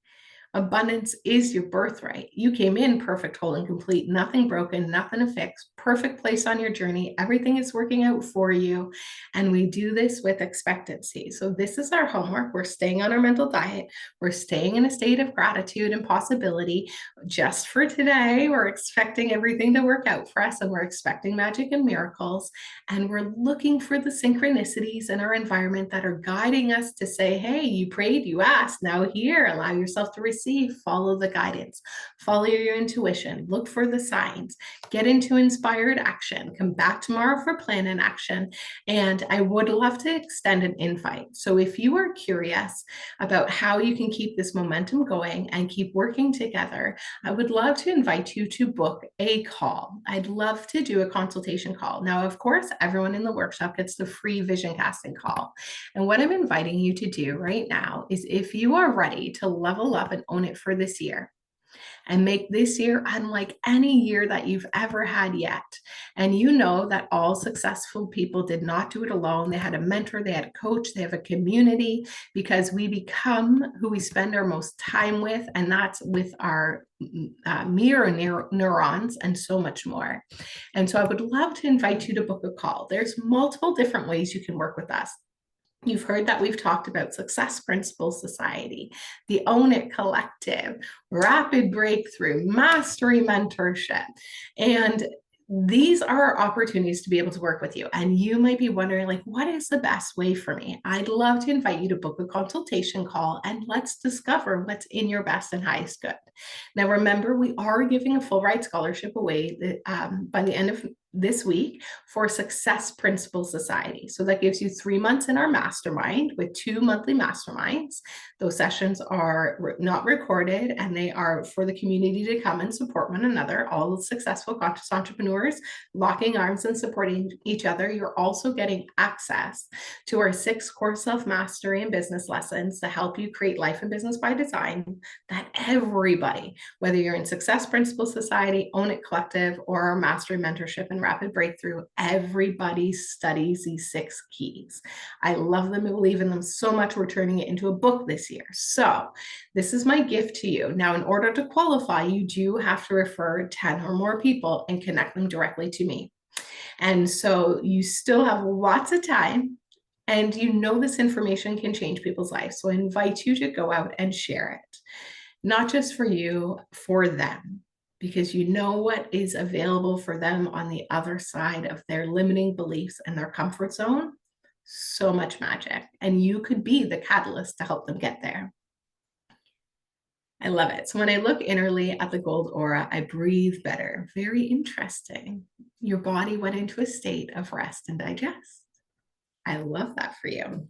Abundance is your birthright. You came in perfect, whole, and complete, nothing broken, nothing to fix, perfect place on your journey. Everything is working out for you. And we do this with expectancy. So this is our homework. We're staying on our mental diet. We're staying in a state of gratitude and possibility. Just for today, we're expecting everything to work out for us, and we're expecting magic and miracles. And we're looking for the synchronicities in our environment that are guiding us to say, hey, you prayed, you asked, now here, allow yourself to receive. Follow the guidance, follow your intuition, look for the signs, get into inspired action, come back tomorrow for plan in action. And I would love to extend an invite. So if you are curious about how you can keep this momentum going and keep working together, I would love to invite you to book a call. I'd love to do a consultation call. Now, of course, everyone in the workshop gets the free vision casting call. And what I'm inviting you to do right now is, if you are ready to level up and own it for this year, and make this year unlike any year that you've ever had yet. And you know that all successful people did not do it alone. They had a mentor, they had a coach, they have a community, because we become who we spend our most time with, and that's with our mirror neurons and so much more. And so I would love to invite you to book a call. There's multiple different ways you can work with us. You've heard that we've talked about Success Principles Society, the Own It Collective, Rapid Breakthrough, Mastery Mentorship. And these are opportunities to be able to work with you. And you might be wondering, like, what is the best way for me? I'd love to invite you to book a consultation call and let's discover what's in your best and highest good. Now, remember, we are giving a full ride scholarship away by the end of this week for Success Principles Society. So that gives you 3 months in our mastermind with 2 monthly masterminds. Those sessions are not recorded and they are for the community to come and support one another, all the successful conscious entrepreneurs locking arms and supporting each other. You're also getting access to our 6 core self-mastery and business lessons to help you create life and business by design that everybody, whether you're in Success Principles Society, Own It Collective, or our Mastery Mentorship and Rapid Breakthrough, everybody studies these 6 keys. I love them and believe in them so much. We're turning it into a book this year. So this is my gift to you. Now, in order to qualify, you do have to refer 10 or more people and connect them directly to me. And so you still have lots of time, and you know this information can change people's lives. So I invite you to go out and share it, not just for you, for them, because you know what is available for them on the other side of their limiting beliefs and their comfort zone. So much magic. And you could be the catalyst to help them get there. I love it. So when I look innerly at the gold aura, I breathe better. Very interesting. Your body went into a state of rest and digest. I love that for you.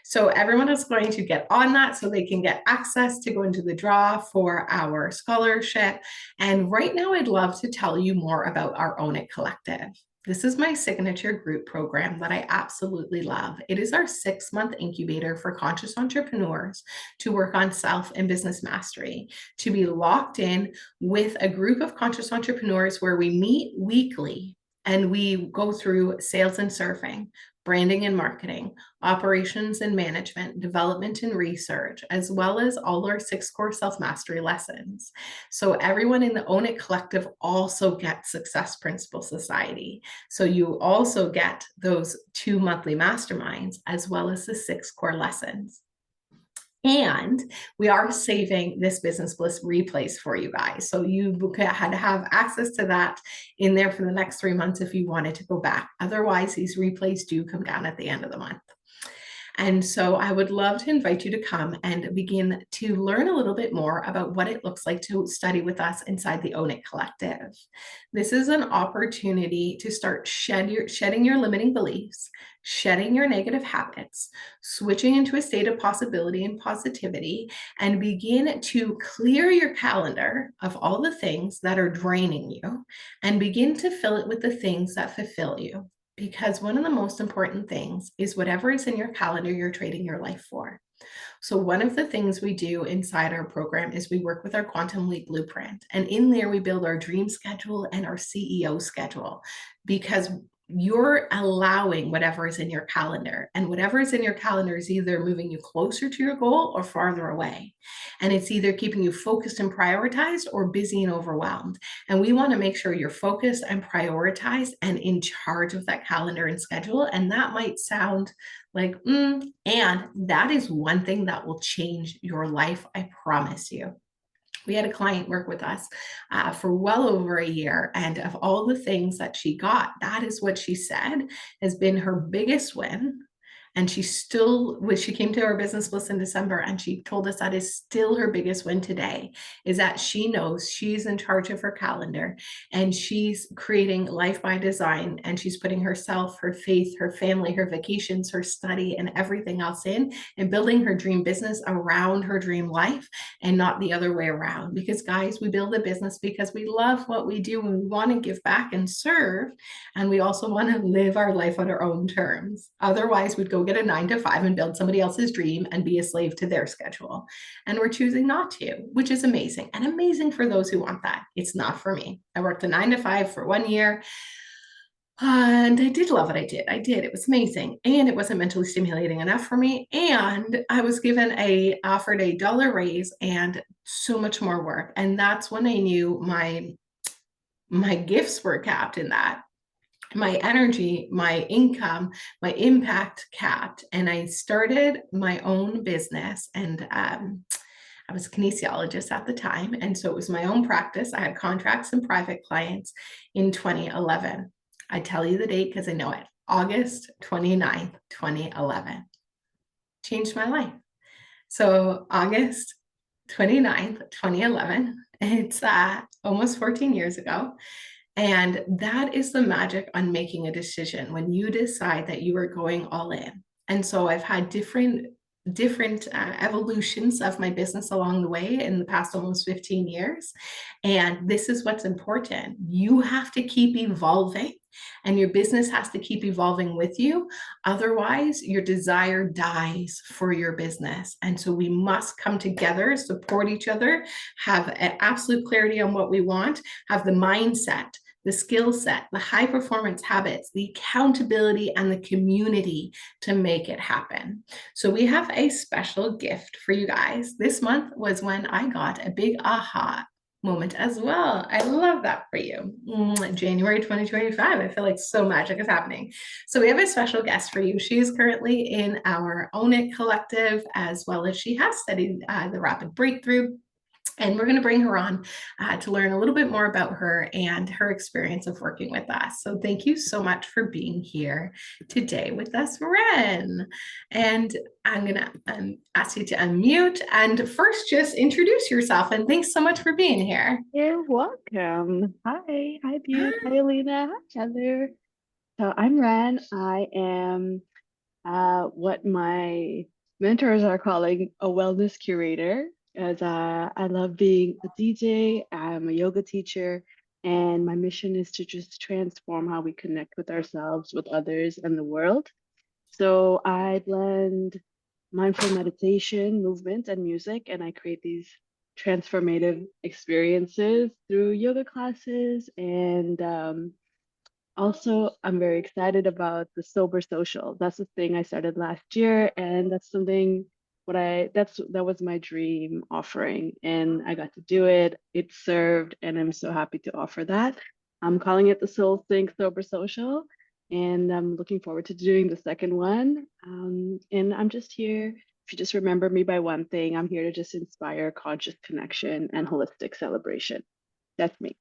So everyone is going to get on that so they can get access to go into the draw for our scholarship. And right now, I'd love to tell you more about our Own It Collective. This is my signature group program that I absolutely love. It is our 6-month incubator for conscious entrepreneurs to work on self and business mastery, to be locked in with a group of conscious entrepreneurs where we meet weekly and we go through sales and surfing, branding and marketing, operations and management, development and research, as well as all our 6 core self-mastery lessons. So everyone in the Own It Collective also gets Success Principles Society. So you also get those 2 monthly masterminds, as well as the 6 core lessons. And we are saving this Business Bliss replays for you guys. So you had to have access to that in there for the next 3 months if you wanted to go back. Otherwise, these replays do come down at the end of the month. And so I would love to invite you to come and begin to learn a little bit more about what it looks like to study with us inside the Own It Collective. This is an opportunity to start shedding your limiting beliefs, shedding your negative habits, switching into a state of possibility and positivity, and begin to clear your calendar of all the things that are draining you and begin to fill it with the things that fulfill you. Because one of the most important things is whatever is in your calendar, you're trading your life for. So one of the things we do inside our program is we work with our Quantum Leap Blueprint. And in there, we build our dream schedule and our CEO schedule, because you're allowing whatever is in your calendar, and whatever is in your calendar is either moving you closer to your goal or farther away. And it's either keeping you focused and prioritized or busy and overwhelmed. And we want to make sure you're focused and prioritized and in charge of that calendar and schedule. And that might sound like, and that is one thing that will change your life. I promise you. We had a client work with us for well over a year, and of all the things that she got, that is what she said has been her biggest win. And she came to our Business Bliss in December, and she told us that is still her biggest win today, is that she knows she's in charge of her calendar and she's creating life by design, and she's putting herself, her faith, her family, her vacations, her study, and everything else in, and building her dream business around her dream life and not the other way around. Because guys, we build a business because we love what we do and we want to give back and serve. And we also want to live our life on our own terms. Otherwise, we'd go go get a 9 to 5 and build somebody else's dream and be a slave to their schedule. And we're choosing not to, which is amazing, and amazing for those who want that. It's not for me. I worked a 9 to 5 for 1 year. And I did love what I did. I did. It was amazing. And it wasn't mentally stimulating enough for me. And I was offered a dollar raise and so much more work. And that's when I knew my gifts were capped in that. My energy, my income, my impact capped. And I started my own business. And I was a kinesiologist at the time. And so it was my own practice. I had contracts and private clients in 2011. I tell you the date because I know it. August 29th, 2011. Changed my life. So August 29th, 2011. It's almost 14 years ago. And that is the magic on making a decision when you decide that you are going all in. And so I've had different evolutions of my business along the way in the past almost 15 years. And this is what's important. You have to keep evolving, and your business has to keep evolving with you. Otherwise, your desire dies for your business. And so we must come together, support each other, have an absolute clarity on what we want, have the mindset, the skill set, the high performance habits, the accountability, and the community to make it happen. So we have a special gift for you guys. This month was when I got a big aha moment as well. I love that for you. January 2025. I feel like so magic is happening. So we have a special guest for you. She is currently in our Own It collective, as well as she has studied the Rapid Breakthrough. And we're going to bring her on to learn a little bit more about her and her experience of working with us. So thank you so much for being here today with us, Ren. And I'm going to ask you to unmute and first just introduce yourself. And thanks so much for being here. You're welcome. Hi, Butte. Hi, Alina. Hi, Heather. So I'm Ren. I am what my mentors are calling a wellness curator, as I love being a DJ. I'm a yoga teacher, and my mission is to just transform how we connect with ourselves, with others, and the world. So I blend mindful meditation, movement, and music, and I create these transformative experiences through yoga classes. And also, I'm very excited about the sober social. That's the thing I started last year, and that's something that was my dream offering, and I got to do it. It served, and I'm so happy to offer that. I'm calling it the Soul Sync Sober Social, and I'm looking forward to doing the second one. And I'm just here. If you just remember me by one thing, I'm here to just inspire conscious connection and holistic celebration. That's me.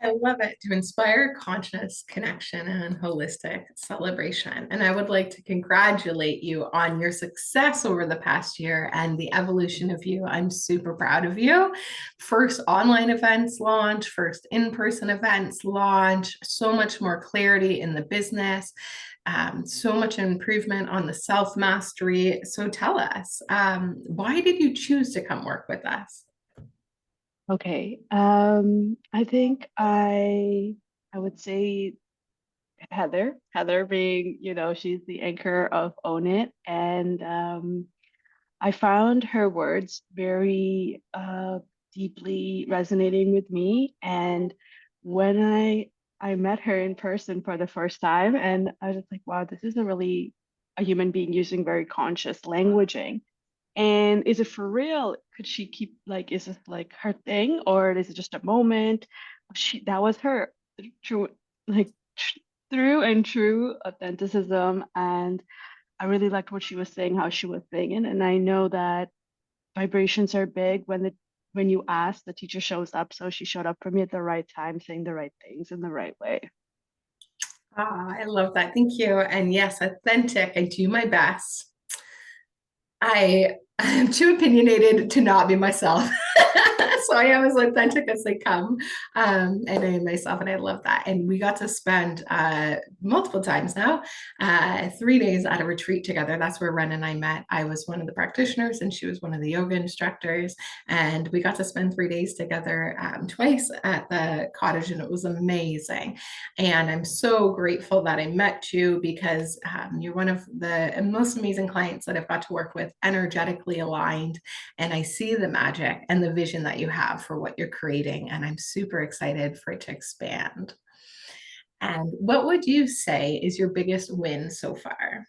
I love it, to inspire conscious connection and holistic celebration. And I would like to congratulate you on your success over the past year and the evolution of you. I'm super proud of you. First online events launch, first in-person events launch, so much more clarity in the business. So much improvement on the self-mastery. So tell us, why did you choose to come work with us? Okay. I think I would say Heather. Heather being, she's the anchor of Own It. And I found her words very deeply resonating with me. And when I met her in person for the first time, and I was just like, wow, this is a human being using very conscious languaging. And is it for real? Could she keep is this like her thing, or is it just a moment? That was her true, through and true authenticism. And I really liked what she was saying, how she was saying it. And I know that vibrations are big when you ask, the teacher shows up. So she showed up for me at the right time, saying the right things in the right way. I love that. Thank you. And yes, authentic. I do my best. I am too opinionated to not be myself. So I am as authentic as they come. And I am myself, and I love that. And we got to spend multiple times now, 3 days at a retreat together. That's where Ren and I met. I was one of the practitioners and she was one of the yoga instructors. And we got to spend 3 days together twice at the cottage, and it was amazing. And I'm so grateful that I met you, because you're one of the most amazing clients that I've got to work with, energetically aligned. And I see the magic and the vision that you have for what you're creating. And I'm super excited for it to expand. And what would you say is your biggest win so far?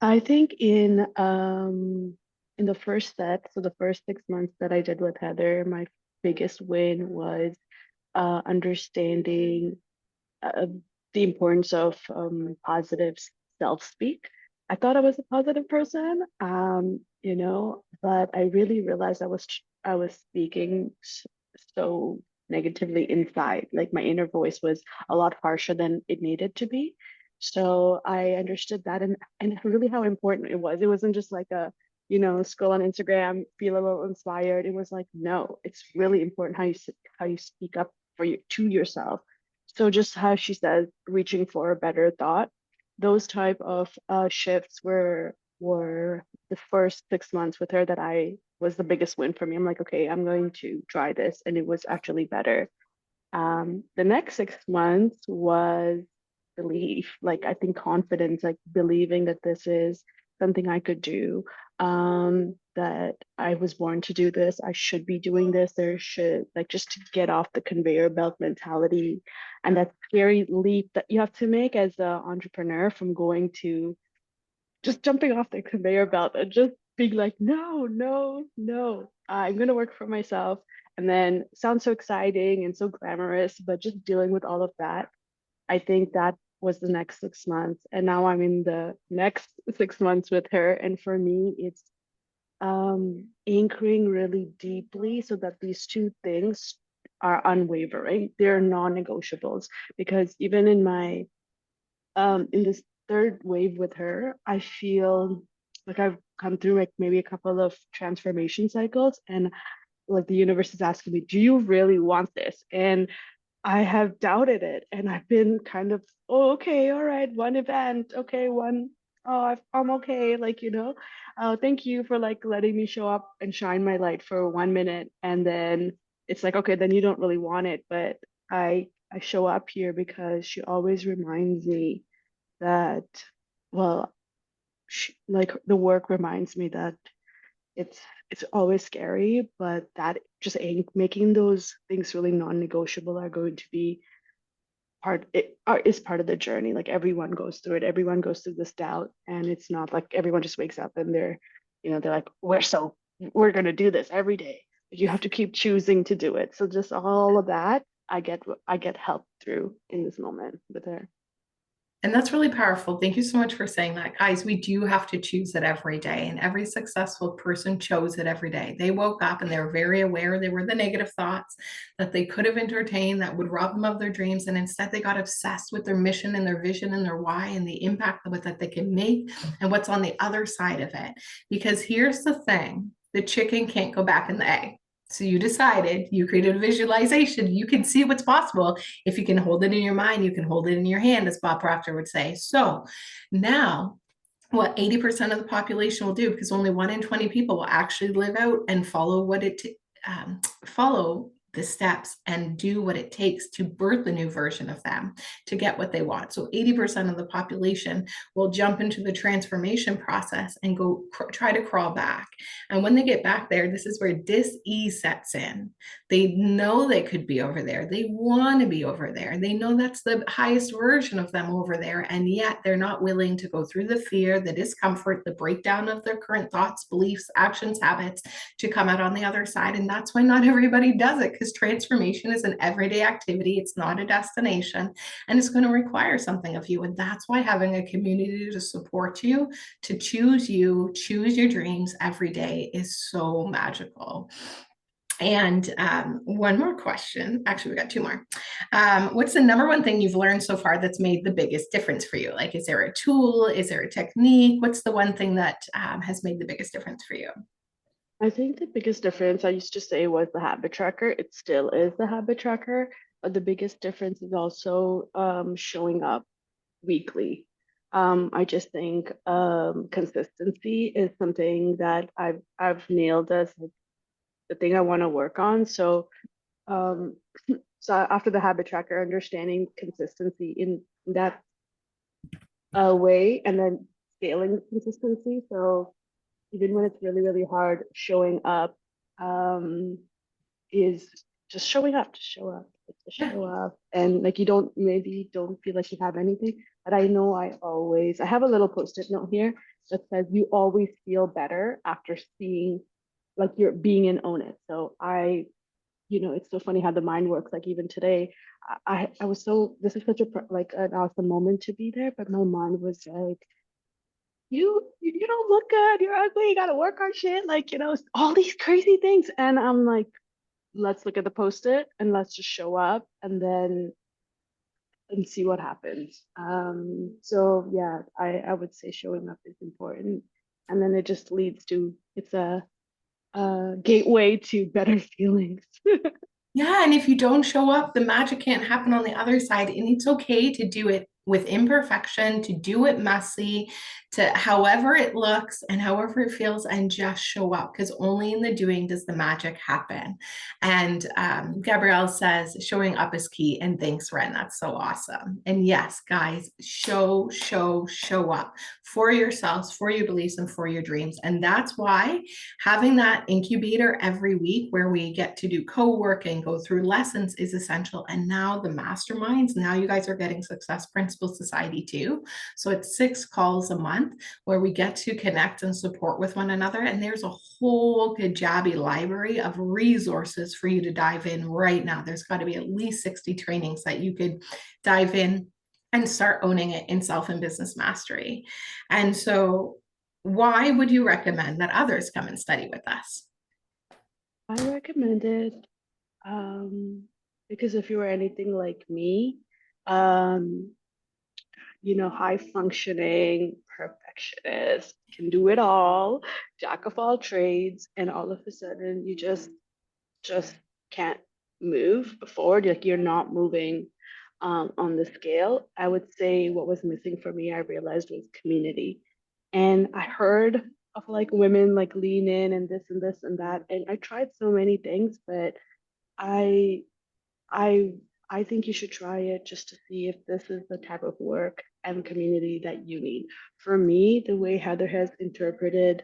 I think in the first set, so the first 6 months that I did with Heather, my biggest win was understanding uh, the importance of positive self-speak. I thought I was a positive person, but I really realized I was speaking so negatively inside. Like my inner voice was a lot harsher than it needed to be. So I understood that, and really how important it was. It wasn't just like scroll on Instagram, feel a little inspired. It was like, no, it's really important how you speak up to yourself. So just how she says, reaching for a better thought, those type of shifts were the first 6 months with her that I was the biggest win for me. I'm like, okay, I'm going to try this, and it was actually better. The next 6 months was belief, like I think confidence, like believing that this is something I could do, that I was born to do this, I should be doing this, there should, like, just to get off the conveyor belt mentality and that scary leap that you have to make as an entrepreneur from going to just jumping off the conveyor belt and just being like, no, no, no, I'm going to work for myself. And then sounds so exciting and so glamorous, but just dealing with all of that, I think that was the next 6 months. And now I'm in the next 6 months with her. And for me, it's anchoring really deeply so that these two things are unwavering. They're non-negotiables. Because even in this third wave with her, I feel like I've come through like maybe a couple of transformation cycles, and like the universe is asking me, do you really want this? And I have doubted it, and I've been kind of, oh, okay, all right, one event, okay, I'm okay, like, thank you for like letting me show up and shine my light for 1 minute, and then it's like, okay, then you don't really want it, but I show up here because she always reminds me that, well, like the work reminds me that it's it's always scary, but that just making those things really non-negotiable are going to be is part of the journey. Like everyone goes through it. Everyone goes through this doubt, and it's not like everyone just wakes up and they're like, we're gonna do this every day. You have to keep choosing to do it. So just all of that, I get help through in this moment with her. And that's really powerful. Thank you so much for saying that. Guys, we do have to choose it every day. And every successful person chose it every day. They woke up and they were very aware they were the negative thoughts that they could have entertained that would rob them of their dreams. And instead, they got obsessed with their mission and their vision and their why and the impact that they can make and what's on the other side of it. Because here's the thing, the chicken can't go back in the egg. So you decided, you created a visualization, you can see what's possible. If you can hold it in your mind, you can hold it in your hand, as Bob Proctor would say. So now what 80% of the population will do, because only 1 in 20 people will actually live out and follow follow the steps and do what it takes to birth a new version of them to get what they want. So 80% of the population will jump into the transformation process and go try to crawl back. And when they get back there, this is where dis-ease sets in. They know they could be over there. They want to be over there. They know that's the highest version of them over there. And yet they're not willing to go through the fear, the discomfort, the breakdown of their current thoughts, beliefs, actions, habits to come out on the other side. And that's why not everybody does it, because transformation is an everyday activity. It's not a destination, and it's going to require something of you. And that's why having a community to support you, to choose you, choose your dreams every day is so magical. And one more question. Actually, we got two more. What's the number one thing you've learned so far that's made the biggest difference for you? Like, is there a tool? Is there a technique? What's the one thing that has made the biggest difference for you? I think the biggest difference I used to say was the habit tracker. It still is the habit tracker, but the biggest difference is also showing up weekly. I just think consistency is something that I've nailed as the thing I want to work on. So um, so after the habit tracker, understanding consistency in that way, and then scaling consistency. So even when it's really, really hard, showing up um, is just showing up, to show up, like, to Yeah. show up. And like you don't maybe don't feel like you have anything, but I know I have a little post-it note here that says you always feel better after seeing like you're being in own it. So it's so funny how the mind works. Like even today, I was so this is such a like an awesome moment to be there, but my mind was like, you don't look good, you're ugly, you gotta work on shit, like all these crazy things. And I'm like, let's look at the post-it and let's just show up and see what happens. So yeah, I would say showing up is important, and then it just leads to it's a gateway to better feelings. Yeah, and if you don't show up, the magic can't happen on the other side. And it's okay to do it with imperfection, to do it messy, to however it looks and however it feels, and just show up because only in the doing does the magic happen. And Gabrielle says showing up is key. And thanks, Ren. That's so awesome. And yes, guys, show up for yourselves, for your beliefs, and for your dreams. And that's why having that incubator every week where we get to do co-working, go through lessons is essential. And now the masterminds, now you guys are getting Success Principles Society too. So it's 6 calls a month where we get to connect and support with one another. And there's a whole Kajabi library of resources for you to dive in right now. There's got to be at least 60 trainings that you could dive in and start owning it in self and business mastery. And so why would you recommend that others come and study with us? I recommend it because if you were anything like me, um, high functioning, perfectionist, can do it all, jack of all trades, and all of a sudden you just can't move forward. Like you're not moving on the scale. I would say what was missing for me, I realized, was community. And I heard of like women like lean in and this and this and that. And I tried so many things, but I I I think you should try it just to see if this is the type of work and community that you need. For me, the way Heather has interpreted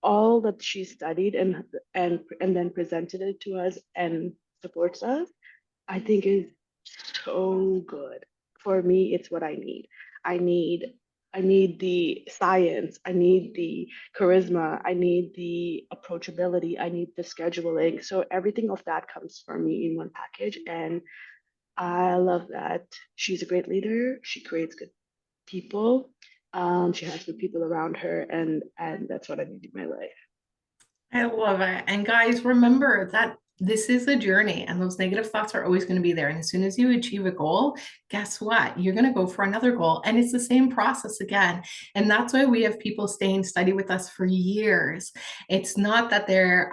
all that she studied and then presented it to us and supports us, I think is so good. For me, it's what I need. I need I need the science, I need the charisma, I need the approachability, I need the scheduling. So everything of that comes for me in one package. And I love that she's a great leader. She creates good people. She has good people around her, and that's what I need in my life. I love it. And guys, remember that this is a journey and those negative thoughts are always going to be there. And as soon as you achieve a goal, guess what? You're going to go for another goal. And it's the same process again. And that's why we have people stay and study with us for years. It's not that they're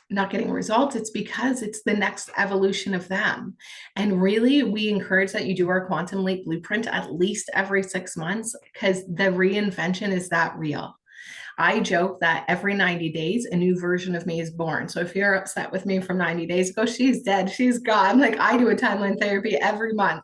not getting results, it's because it's the next evolution of them. And really, we encourage that you do our Quantum Leap Blueprint at least every 6 months because the reinvention is that real. I joke that every 90 days, a new version of me is born. So if you're upset with me from 90 days ago, she's dead, she's gone. Like I do a timeline therapy every month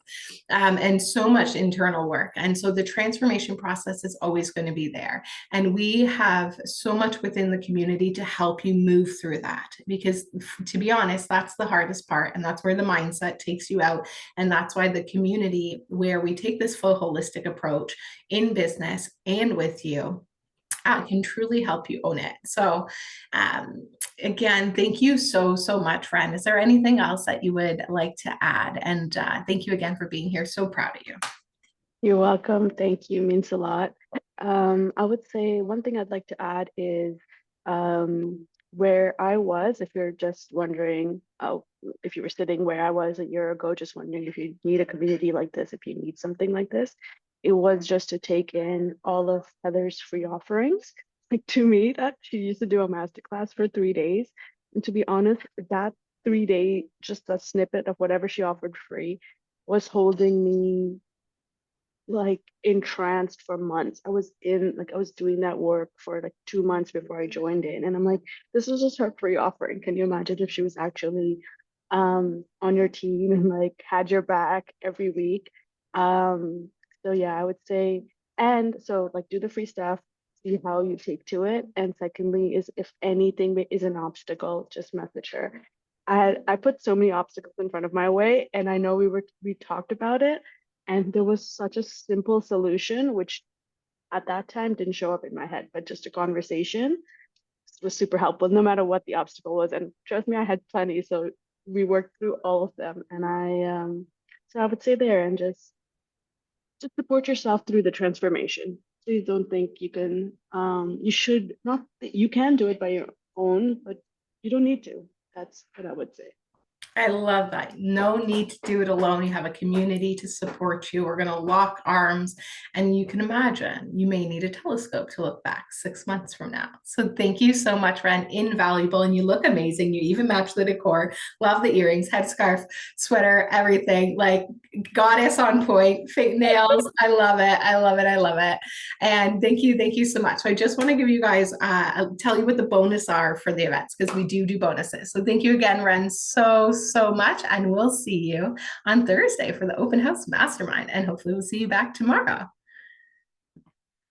and so much internal work. And so the transformation process is always going to be there. And we have so much within the community to help you move through that. Because to be honest, that's the hardest part. And that's where the mindset takes you out. And that's why the community, where we take this full holistic approach in business and with you, can truly help you own it. So, again, thank you so much, friend. Is there anything else that you would like to add? And thank you again for being here. So proud of you. You're welcome. Thank you. Means a lot. I would say one thing I'd like to add is where I was, if you're just wondering, if you were sitting where I was a year ago, just wondering if you need a community like this, if you need something like this, it was just to take in all of Heather's free offerings. like to me that she used to do a master class for 3 days. And to be honest, that 3 day, just a snippet of whatever she offered free was holding me like entranced for months. I was doing that work for like 2 months before I joined in. And I'm like, this was just her free offering. Can you imagine if she was actually on your team and like had your back every week? Um, so yeah, I would say, and so like do the free stuff, see how you take to it. And secondly, is if anything is an obstacle, just message her. I put so many obstacles in front of my way, and I know we talked about it, and there was such a simple solution, which at that time didn't show up in my head, but just a conversation was super helpful, no matter what the obstacle was. And trust me, I had plenty. So we worked through all of them. And so I would say there and just support yourself through the transformation. Please don't think you should not, you can do it by your own, but you don't need to. That's what I would say. I love that. No need to do it alone. You have a community to support you. We're going to lock arms. And you can imagine you may need a telescope to look back 6 months from now. So thank you so much, Ren. Invaluable. And you look amazing. You even match the decor. Love the earrings, headscarf, sweater, everything. Like goddess on point, fake nails. I love it. I love it. I love it. And thank you. Thank you so much. So I just want to give you guys, I'll tell you what the bonus are for the events because we do bonuses. So thank you again, Ren, so much. And we'll see you on Thursday for the open house mastermind. And hopefully we'll see you back tomorrow.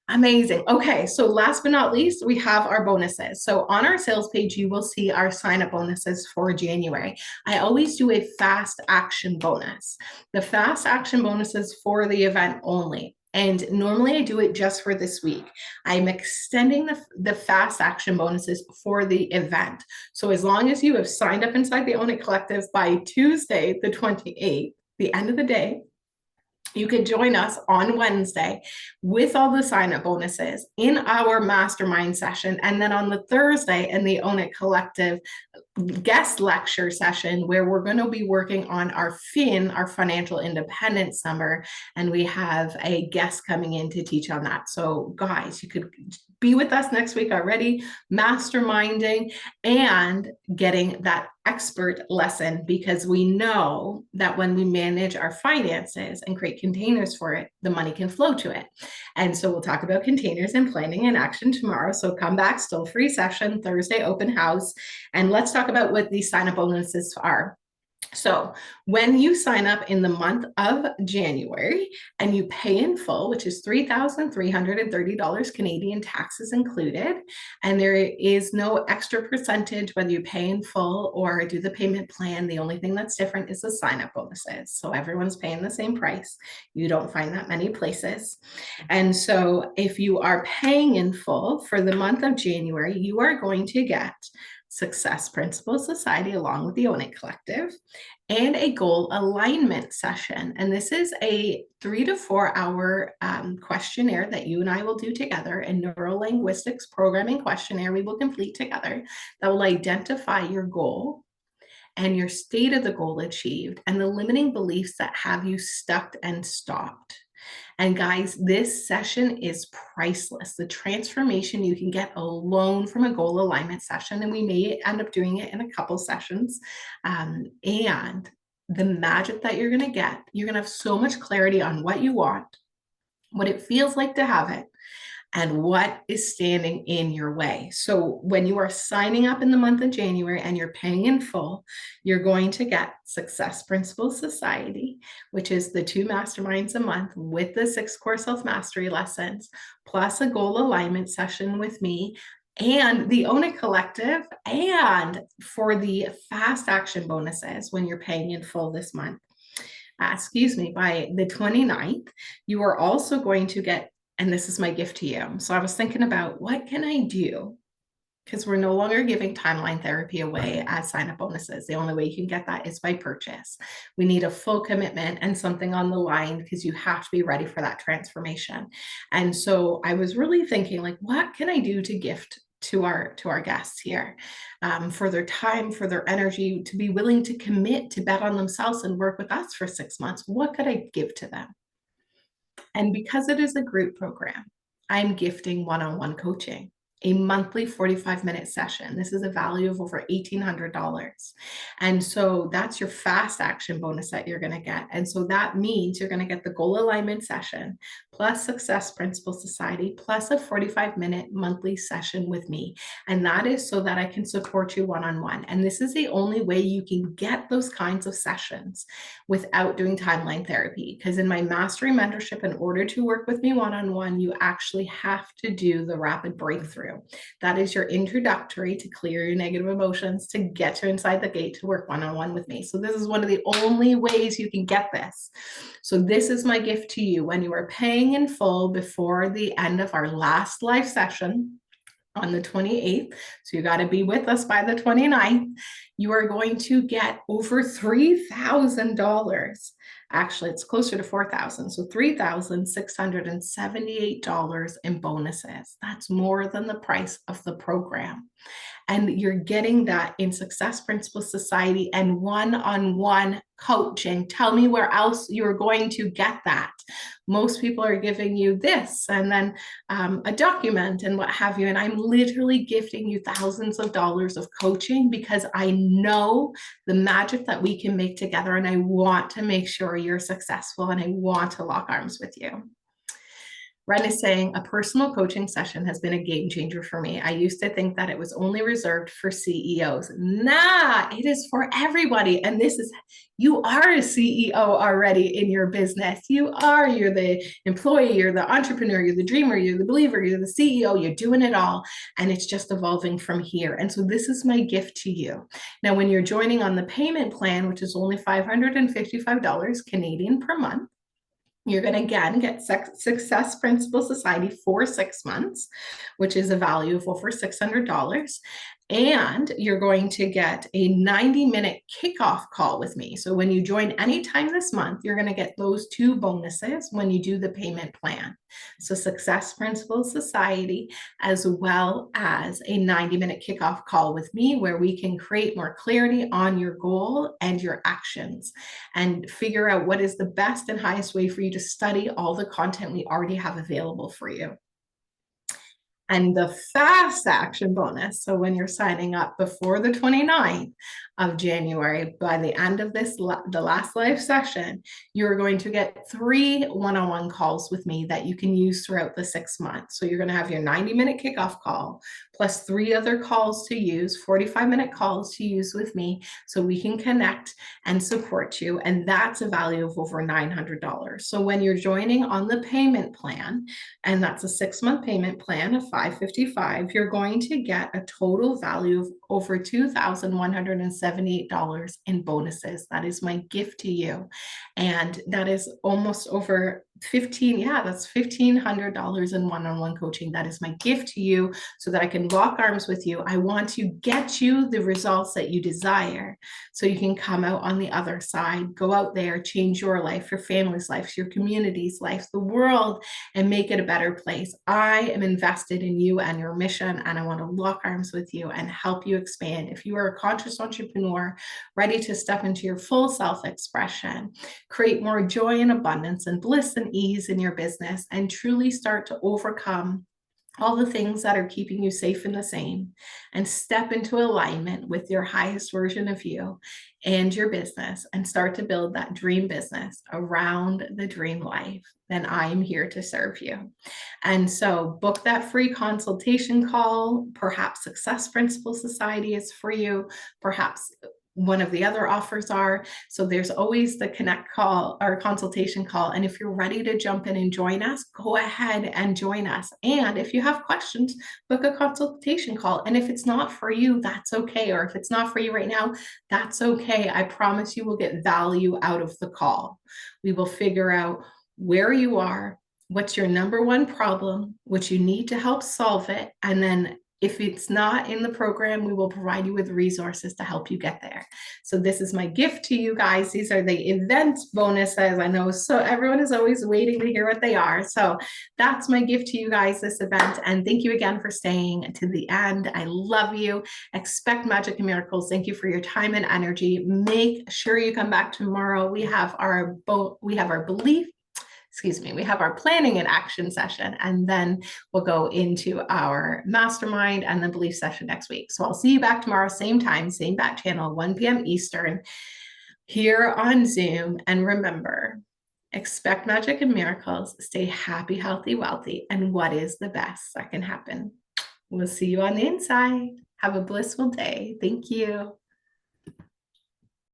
Amazing. Okay, so last but not least, we have our bonuses. So on our sales page, you will see our sign up bonuses for January. I always do a fast action bonus. The fast action bonus is for the event only. And normally I do it just for this week. I'm extending the fast action bonuses for the event. So as long as you have signed up inside the Own It Collective by Tuesday, the 28th, the end of the day, you can join us on Wednesday with all the sign-up bonuses in our mastermind session. And then on the Thursday in the Own It Collective guest lecture session, where we're going to be working on our FIN, our financial independence number. And we have a guest coming in to teach on that. So guys, you could be with us next week already, masterminding and getting that expert lesson, because we know that when we manage our finances and create containers for it, the money can flow to it. And so we'll talk about containers and planning in action tomorrow. So come back, still free session, Thursday open house. And let's talk about what these sign-up bonuses are. So when you sign up in the month of January and you pay in full, which is $3,330 Canadian, taxes included, and there is no extra percentage whether you pay in full or do the payment plan. The only thing that's different is the sign-up bonuses. So everyone's paying the same price. You don't find that many places. And so if you are paying in full for the month of January, you are going to get Success Principles Society along with the Own It Collective and a goal alignment session. And this is a 3 to 4 hour questionnaire that you and I will do together, a neurolinguistics programming questionnaire we will complete together that will identify your goal and your state of the goal achieved and the limiting beliefs that have you stuck and stopped. And guys, this session is priceless. The transformation you can get alone from a goal alignment session, and we may end up doing it in a couple sessions. And the magic that you're going to have so much clarity on what you want, what it feels like to have it, and what is standing in your way. So when you are signing up in the month of January and you're paying in full, you're going to get Success Principles Society, which is the 2 masterminds a month with the 6 core self-mastery lessons, plus a goal alignment session with me, and the Own It Collective. And for the fast action bonuses, when you're paying in full this month, by the 29th, you are also going to get, and this is my gift to you. So I was thinking about what can I do? Because we're no longer giving timeline therapy away as sign-up bonuses. The only way you can get that is by purchase. We need a full commitment and something on the line because you have to be ready for that transformation. And so I was really thinking, like, what can I do to gift to our guests here for their time, for their energy, to be willing to commit to bet on themselves and work with us for 6 months? What could I give to them? And because it is a group program, I'm gifting one-on-one coaching. a monthly 45-minute session. This is a value of over $1,800. And so that's your fast action bonus that you're going to get. And so that means you're going to get the goal alignment session plus Success Principles Society plus a 45-minute monthly session with me. And that is so that I can support you one-on-one. And this is the only way you can get those kinds of sessions without doing timeline therapy. Because in my mastery mentorship, in order to work with me one-on-one, you actually have to do the rapid breakthrough. That is your introductory to clear your negative emotions, to get you inside the gate to work one-on-one with me. So this is one of the only ways you can get this. So this is my gift to you. When you are paying in full before the end of our last live session on the 28th, so you got to be with us by the 29th, you are going to get over $3,000. Actually, it's closer to $4,000. So $3,678 in bonuses. That's more than the price of the program. And you're getting that in Success Principles Society and one-on-one coaching. Tell me where else you're going to get that. Most people are giving you this and then a document and what have you. And I'm literally gifting you thousands of dollars of coaching because I know the magic that we can make together. And I want to make sure you're successful and I want to lock arms with you. Ren is saying, a personal coaching session has been a game changer for me. I used to think that it was only reserved for CEOs. Nah, it is for everybody. And this is, you are a CEO already in your business. You're the employee, you're the entrepreneur, you're the dreamer, you're the believer, you're the CEO, you're doing it all. And it's just evolving from here. And so this is my gift to you. Now, when you're joining on the payment plan, which is only $555 Canadian per month, you're going to again get Success Principles Society for 6 months, which is a value of over $600. And you're going to get a 90-minute kickoff call with me. So when you join anytime this month, you're going to get those 2 bonuses when you do the payment plan. So Success Principles Society, as well as a 90-minute kickoff call with me, where we can create more clarity on your goal and your actions and figure out what is the best and highest way for you to study all the content we already have available for you. And the fast action bonus, so when you're signing up before the 29th of January, by the end of the last live session, you're going to get 3 one-on-one calls with me that you can use throughout the 6 months. So you're going to have your 90-minute kickoff call plus 3 other calls to use, 45-minute calls to use with me, so we can connect and support you. And that's a value of over $900. So when you're joining on the payment plan, and that's a 6-month payment plan of $555, you're going to get a total value of over $2,178 in bonuses. That is my gift to you. And that is almost over that's $1,500 in one-on-one coaching. That is my gift to you so that I can lock arms with you. I want to get you the results that you desire so you can come out on the other side, go out there, change your life, your family's life, your community's life, the world, and make it a better place. I am invested in you and your mission, and I want to lock arms with you and help you expand. If you are a conscious entrepreneur ready to step into your full self-expression, create more joy and abundance and bliss and ease in your business, and truly start to overcome all the things that are keeping you safe and the same, and step into alignment with your highest version of you and your business, and start to build that dream business around the dream life, then I am here to serve you. And so book that free consultation call. Perhaps Success Principles Society is for you. Perhaps one of the other offers are. So there's always the connect call or consultation call. And if you're ready to jump in and join us, go ahead and join us. And if you have questions, book a consultation call. And if it's not for you, that's okay. Or if it's not for you right now, that's okay. I promise you will get value out of the call. We will figure out where you are, what's your number one problem, what you need to help solve it, and then if it's not in the program, we will provide you with resources to help you get there. So this is my gift to you guys. These are the event bonuses. I know so everyone is always waiting to hear what they are. So that's my gift to you guys, this event. And thank you again for staying to the end. I love you. Expect magic and miracles. Thank you for your time and energy. Make sure you come back tomorrow. We have our belief we have our planning and action session, and then we'll go into our mastermind and the belief session next week. So I'll see you back tomorrow, same time, same bat channel, 1 p.m. Eastern, here on Zoom. And remember, expect magic and miracles, stay happy, healthy, wealthy, and what is the best that can happen? We'll see you on the inside. Have a blissful day. Thank you.